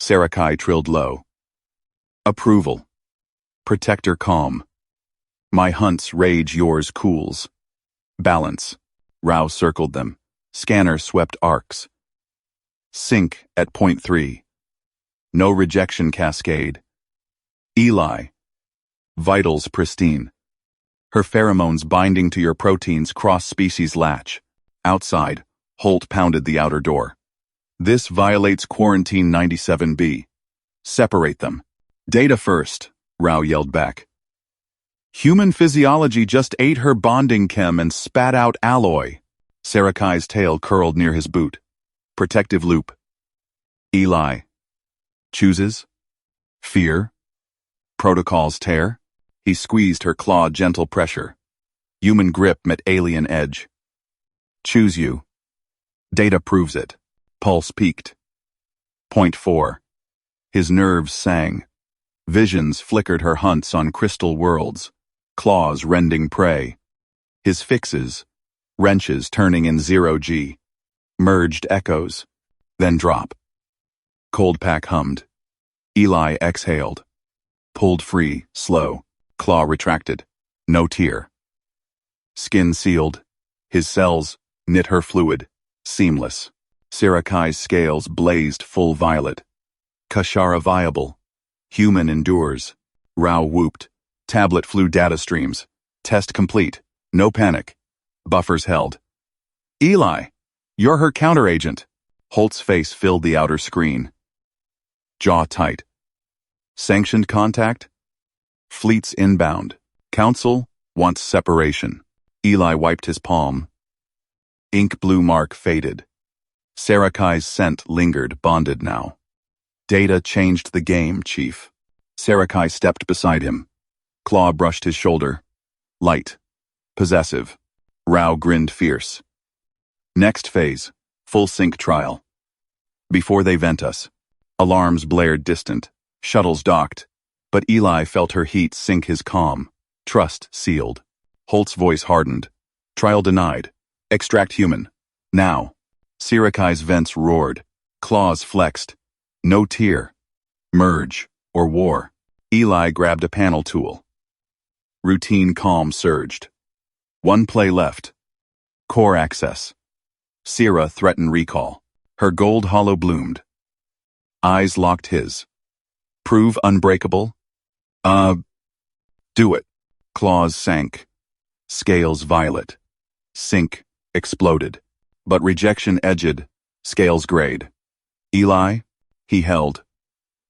A: Sarakai trilled low. Approval. Protector calm. My hunt's rage, yours cools. Balance. Rao circled them. Scanner swept arcs. Sync at point 3. No rejection cascade. Eli. Vitals pristine. Her pheromones binding to your proteins cross-species latch. Outside, Holt pounded the outer door. This violates Quarantine 97B. Separate them. Data first, Rao yelled back. Human physiology just ate her bonding chem and spat out alloy. Sarakai's tail curled near his boot. Protective loop. Eli. Chooses. Fear. Protocols tear. He squeezed her claw gentle pressure. Human grip met alien edge. Choose you. Data proves it. Pulse peaked. Point 4. His nerves sang. Visions flickered her hunts on crystal worlds. Claws rending prey. His fixes. Wrenches turning in 0G. Merged echoes. Then drop. Cold pack hummed. Eli exhaled. Pulled free, slow. Claw retracted. No tear. Skin sealed. His cells knit her fluid. Seamless. Sarakai's scales blazed full violet. Kashara viable. Human endures. Rao whooped. Tablet flew data streams. Test complete. No panic. Buffers held. Eli, you're her counteragent. Holt's face filled the outer screen. Jaw tight. Sanctioned contact? Fleets inbound. Council wants separation. Eli wiped his palm. Ink blue mark faded. Sarakai's scent lingered, bonded now. Data changed the game, Chief. Sarakai stepped beside him. Claw brushed his shoulder. Light. Possessive. Rao grinned fierce. Next phase. Full sync trial. Before they vent us. Alarms blared distant. Shuttles docked. But Eli felt her heat sink his calm. Trust sealed. Holt's voice hardened. Trial denied. Extract human. Now. Sarakai's vents roared. Claws flexed. No tear. Merge. Or war. Eli grabbed a panel tool. Routine calm surged. One play left. Core access. Sierra threatened recall. Her gold hollow bloomed. Eyes locked his. Prove unbreakable? Do it. Claws sank. Scales violet. Sync. Exploded. But rejection edged. Scales grayed. Eli? He held.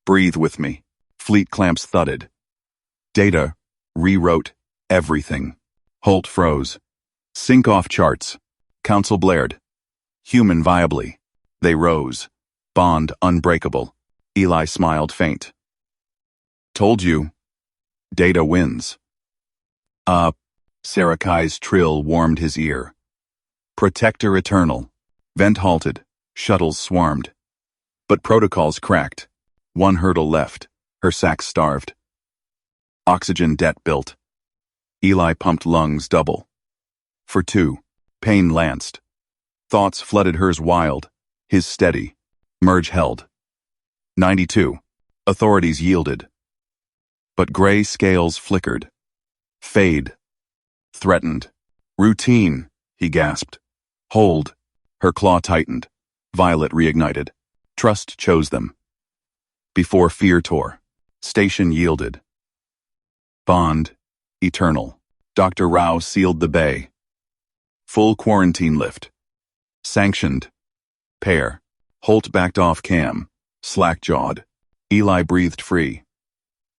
A: Breathe with me. Fleet clamps thudded. Data rewrote everything. Holt froze. Sync off charts. Council blared. Human viably. They rose. Bond unbreakable. Eli smiled faint. Told you. Data wins. Sarakai's trill warmed his ear. Protector eternal. Vent halted. Shuttles swarmed. But protocols cracked. One hurdle left. Her sacs starved. Oxygen debt built. Eli pumped lungs double. For 2. Pain lanced. Thoughts flooded hers wild. His steady. Merge held. 92. Authorities yielded. But gray scales flickered. Fade. Threatened. Routine, he gasped. Hold. Her claw tightened. Violet reignited. Trust chose them. Before fear tore. Station yielded. Bond. Eternal. Dr. Rao sealed the bay. Full quarantine lift. Sanctioned. Pair. Holt backed off cam. Slack-jawed. Eli breathed free.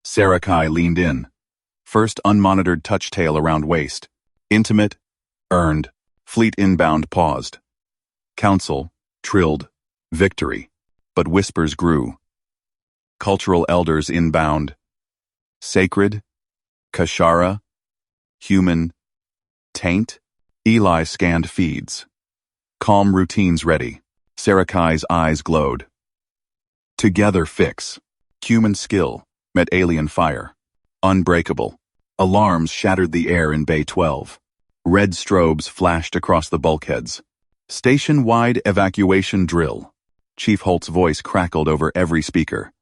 A: Sarakai leaned in. First unmonitored touch-tail around waist. Intimate. Earned. Fleet inbound paused. Council. Trilled. Victory. But whispers grew. Cultural elders inbound. Sacred. Kashara. Human. Taint. Eli scanned feeds. Calm routines ready. Sarakai's eyes glowed. Together fix. Human skill. Met alien fire. Unbreakable. Alarms shattered the air in Bay 12. Red strobes flashed across the bulkheads. Station-wide evacuation drill. Chief Holt's voice crackled over every speaker.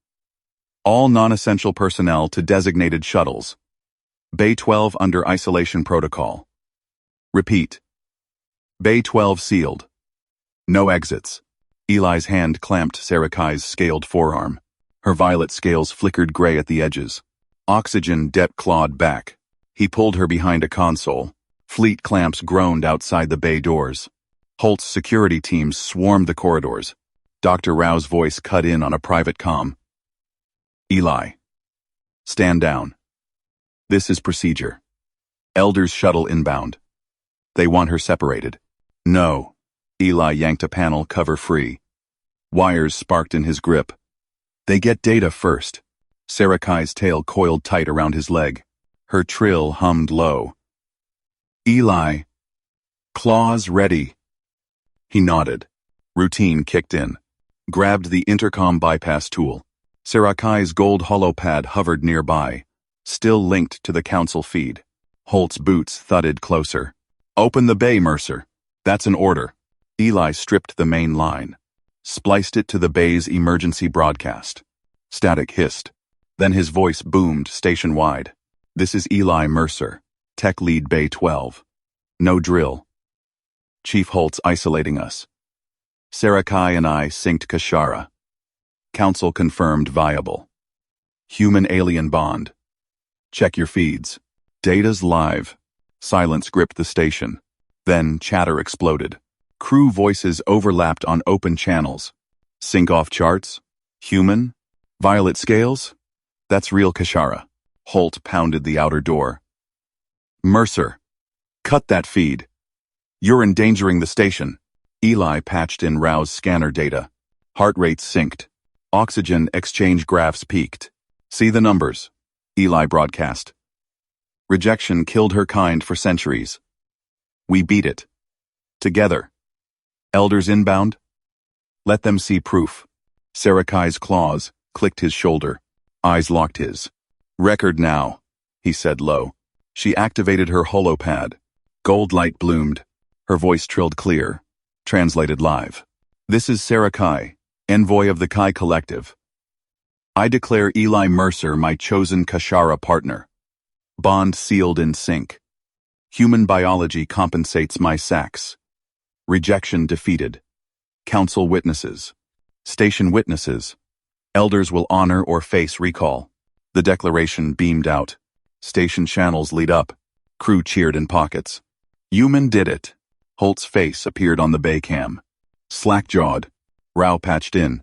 A: All non-essential personnel to designated shuttles. Bay 12 under isolation protocol. Repeat. Bay 12 sealed. No exits. Eli's hand clamped Sarakai's scaled forearm. Her violet scales flickered gray at the edges. Oxygen depth clawed back. He pulled her behind a console. Fleet clamps groaned outside the bay doors. Holt's security teams swarmed the corridors. Dr. Rao's voice cut in on a private comm. Eli. Stand down. This is procedure. Elder's shuttle inbound. They want her separated. No. Eli yanked a panel cover free. Wires sparked in his grip. They get data first. Sarakai's tail coiled tight around his leg. Her trill hummed low. Eli. Claws ready. He nodded. Routine kicked in. Grabbed the intercom bypass tool. Sarakai's gold holopad hovered nearby, still linked to the council feed. Holt's boots thudded closer. Open the bay, Mercer. That's an order. Eli stripped the main line. Spliced it to the bay's emergency broadcast. Static hissed. Then his voice boomed station-wide. This is Eli Mercer, Tech Lead Bay 12. No drill. Chief Holt's isolating us. Sarakai and I synced Kashara. Council confirmed viable. Human-alien bond. Check your feeds. Data's live. Silence gripped the station. Then chatter exploded. Crew voices overlapped on open channels. Sync off charts? Human? Violet scales? That's real Kashara. Holt pounded the outer door. Mercer. Cut that feed. You're endangering the station. Eli patched in Rao's scanner data. Heart rates synced. Oxygen exchange graphs peaked. See the numbers. Eli broadcast. Rejection killed her kind for centuries. We beat it. Together. Elders inbound? Let them see proof. Sarakai's claws clicked his shoulder. Eyes locked his. Record now, he said low. She activated her holopad. Gold light bloomed. Her voice trilled clear. Translated live. This is Sarakai, envoy of the Kai Collective. I declare Eli Mercer my chosen Kashara partner. Bond sealed in sync. Human biology compensates my sacs. Rejection defeated. Council witnesses. Station witnesses. Elders will honor or face recall. The declaration beamed out. Station channels lit up. Crew cheered in pockets. Human did it. Holt's face appeared on the bay cam. Slack-jawed. Rao patched in.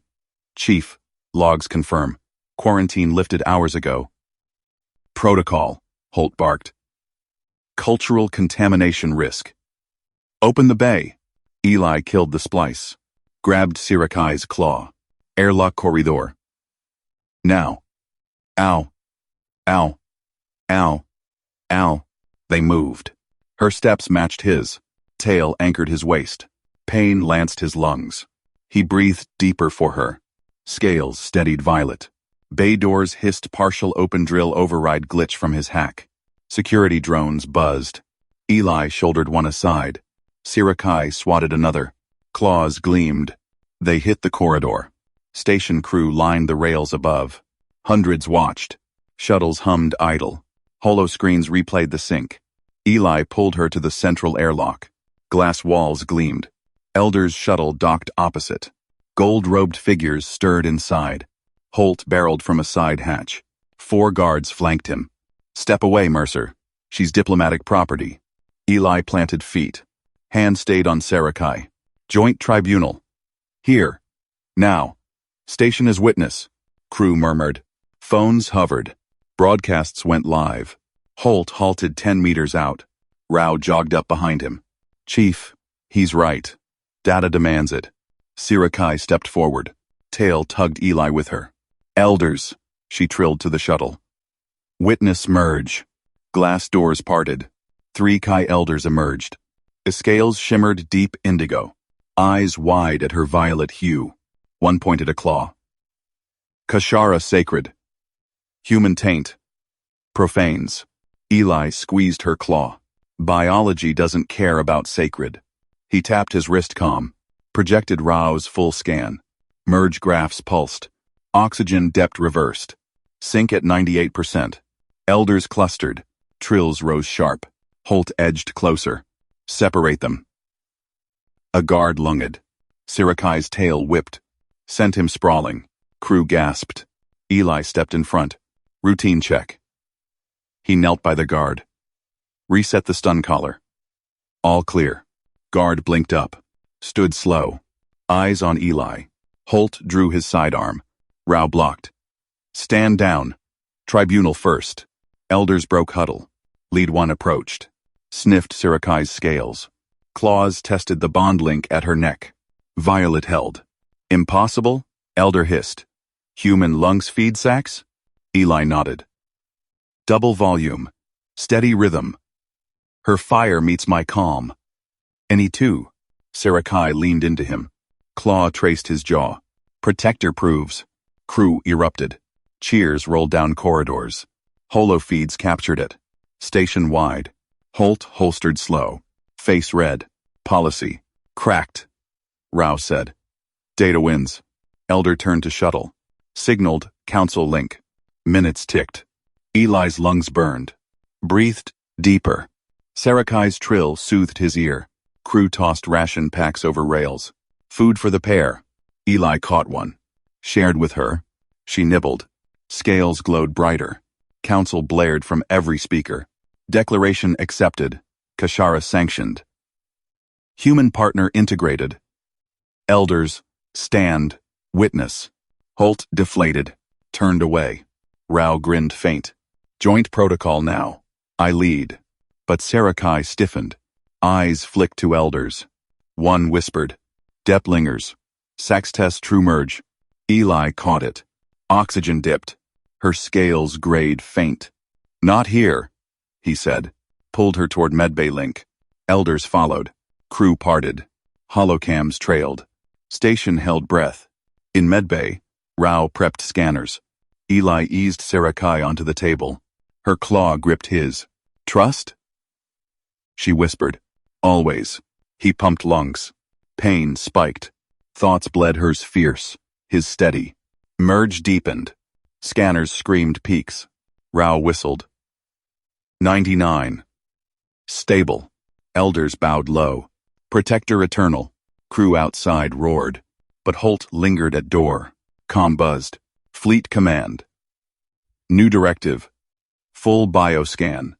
A: Chief, logs confirm. Quarantine lifted hours ago. Protocol, Holt barked. Cultural contamination risk. Open the bay. Eli killed the splice. Grabbed Sirakai's claw. Airlock corridor. Now. Ow. Ow. Ow. Ow. They moved. Her steps matched his. Tail anchored his waist. Pain lanced his lungs. He breathed deeper for her. Scales steadied violet. Bay doors hissed partial open drill override glitch from his hack. Security drones buzzed. Eli shouldered one aside. Sirakai swatted another. Claws gleamed. They hit the corridor. Station crew lined the rails above. Hundreds watched. Shuttles hummed idle. Holoscreens replayed the sync. Eli pulled her to the central airlock. Glass walls gleamed. Elder's shuttle docked opposite. Gold-robed figures stirred inside. Holt barreled from a side hatch. 4 guards flanked him. Step away, Mercer. She's diplomatic property. Eli planted feet. Hand stayed on Sarakai. Joint tribunal. Here. Now. Station as witness. Crew murmured. Phones hovered. Broadcasts went live. Holt halted 10 meters out. Rao jogged up behind him. Chief, he's right. Data demands it. Sirakai stepped forward. Tail tugged Eli with her. Elders, she trilled to the shuttle. Witness merge. Glass doors parted. 3 Kai elders emerged. Escales shimmered deep indigo. Eyes wide at her violet hue. One pointed a claw. Kashara sacred. Human taint. Profanes. Eli squeezed her claw. Biology doesn't care about sacred. He tapped his wrist comm. Projected Rao's full scan. Merge graphs pulsed. Oxygen depth reversed. Sync at 98%. Elders clustered. Trills rose sharp. Holt edged closer. Separate them. A guard lunged. Sirikai's tail whipped. Sent him sprawling. Crew gasped. Eli stepped in front. Routine check. He knelt by the guard. Reset the stun collar. All clear. Guard blinked up. Stood slow. Eyes on Eli. Holt drew his sidearm. Rao blocked. Stand down. Tribunal first. Elders broke huddle. Lead one approached. Sniffed Sirikai's scales. Claws tested the bond link at her neck. Violet held. Impossible? Elder hissed. Human lungs feed sacs? Eli nodded. Double volume. Steady rhythm. Her fire meets my calm. Any two. Sirikai leaned into him. Claw traced his jaw. Protector proves. Crew erupted. Cheers rolled down corridors. Holofeeds captured it. Station wide. Holt holstered slow. Face red. Policy. Cracked. Rao said. Data wins. Elder turned to shuttle. Signaled, council link. Minutes ticked. Eli's lungs burned. Breathed deeper. Sarakai's trill soothed his ear. Crew tossed ration packs over rails. Food for the pair. Eli caught one. Shared with her. She nibbled. Scales glowed brighter. Council blared from every speaker. Declaration accepted. Kashara sanctioned. Human partner integrated. Elders, stand, witness. Holt deflated. Turned away. Rao grinned faint. Joint protocol now. I lead. But Sarakai stiffened. Eyes flicked to elders. One whispered. Deplingers. Saxtest true merge. Eli caught it. Oxygen dipped. Her scales grayed faint. Not here, he said. Pulled her toward medbay link. Elders followed. Crew parted. Holocams trailed. Station held breath. In medbay, Rao prepped scanners. Eli eased Sarakai onto the table. Her claw gripped his. Trust? She whispered. Always. He pumped lungs. Pain spiked. Thoughts bled hers fierce. His steady. Merge deepened. Scanners screamed peaks. Rao whistled. 99. Stable. Elders bowed low. Protector eternal. Crew outside roared. But Holt lingered at door. Comm buzzed. Fleet command. New directive. Full bioscan.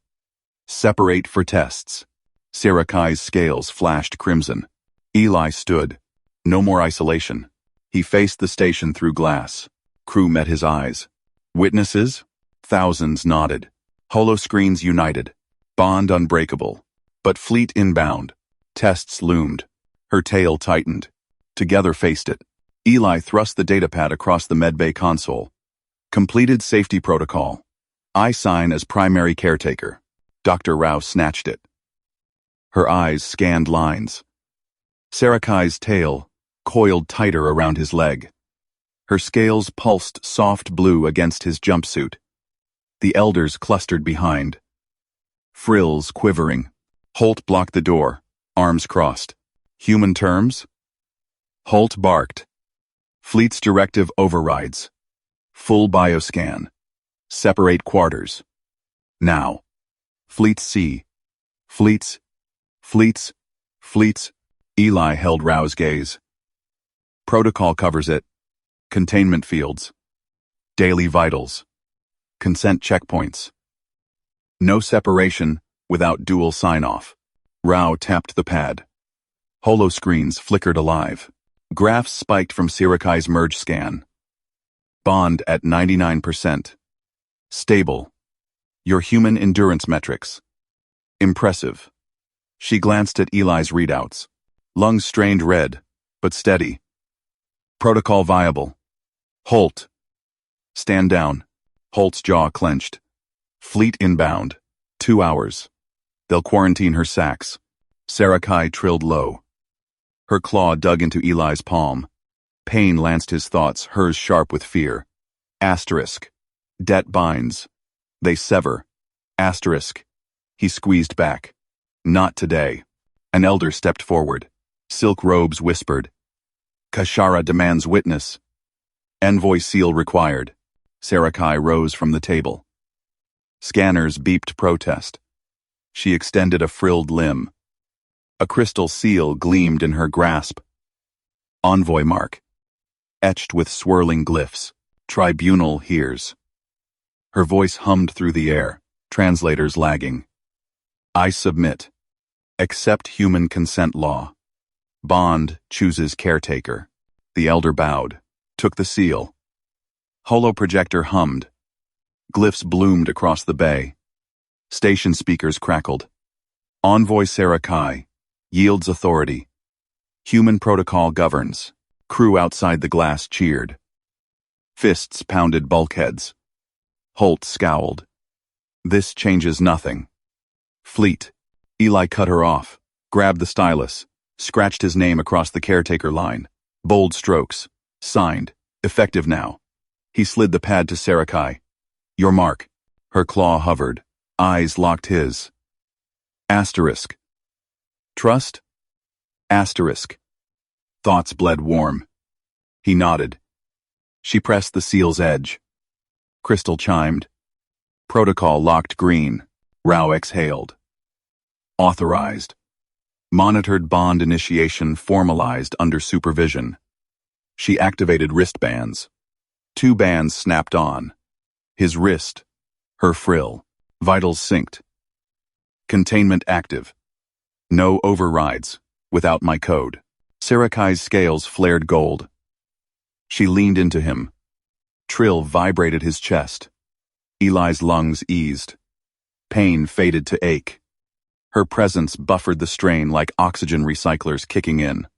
A: Separate for tests. Sarakai's scales flashed crimson. Eli stood. No more isolation. He faced the station through glass. Crew met his eyes. Witnesses? Thousands nodded. Holoscreens united. Bond unbreakable. But fleet inbound. Tests loomed. Her tail tightened. Together faced it. Eli thrust the datapad across the medbay console. Completed safety protocol. I sign as primary caretaker. Dr. Rao snatched it. Her eyes scanned lines. Sarakai's tail coiled tighter around his leg. Her scales pulsed soft blue against his jumpsuit. The elders clustered behind. Frills quivering. Holt blocked the door, arms crossed. Human terms? Holt barked. Fleet's directive overrides. Full bioscan. Separate quarters. Now. Fleets C. Fleets. Fleets. Fleets. Eli held Rao's gaze. Protocol covers it. Containment fields. Daily vitals. Consent checkpoints. No separation without dual sign-off. Rao tapped the pad. Holoscreens flickered alive. Graphs spiked from Sirikai's merge scan. Bond at 99%. Stable. Your human endurance metrics. Impressive. She glanced at Eli's readouts. Lungs strained red, but steady. Protocol viable. Holt. Stand down. Holt's jaw clenched. Fleet inbound. 2 hours. They'll quarantine her sacs. Sarakai trilled low. Her claw dug into Eli's palm. Pain lanced his thoughts, hers sharp with fear. Asterisk. Debt binds. They sever. Asterisk. He squeezed back. Not today. An elder stepped forward. Silk robes whispered. Kashara demands witness. Envoy seal required. Sarakai rose from the table. Scanners beeped protest. She extended a frilled limb. A crystal seal gleamed in her grasp. Envoy mark. Etched with swirling glyphs. Tribunal hears. Her voice hummed through the air, translators lagging. I submit. Accept human consent law. Bond chooses caretaker. The elder bowed, took the seal. Holoprojector hummed. Glyphs bloomed across the bay. Station speakers crackled. Envoy Sarakai yields authority. Human protocol governs. Crew outside the glass cheered. Fists pounded bulkheads. Holt scowled. This changes nothing. Fleet. Eli cut her off, grabbed the stylus, scratched his name across the caretaker line. Bold strokes. Signed. Effective now. He slid the pad to Sarakai. Your mark. Her claw hovered. Eyes locked his. Asterisk. Trust? Asterisk. Thoughts bled warm. He nodded. She pressed the seal's edge. Crystal chimed. Protocol locked green. Rao exhaled. Authorized. Monitored bond initiation formalized under supervision. She activated wristbands. 2 bands snapped on. His wrist. Her frill. Vitals synced. Containment active. No overrides. Without my code. Sarakai's scales flared gold. She leaned into him. Trill vibrated his chest. Eli's lungs eased. Pain faded to ache. Her presence buffered the strain like oxygen recyclers kicking in.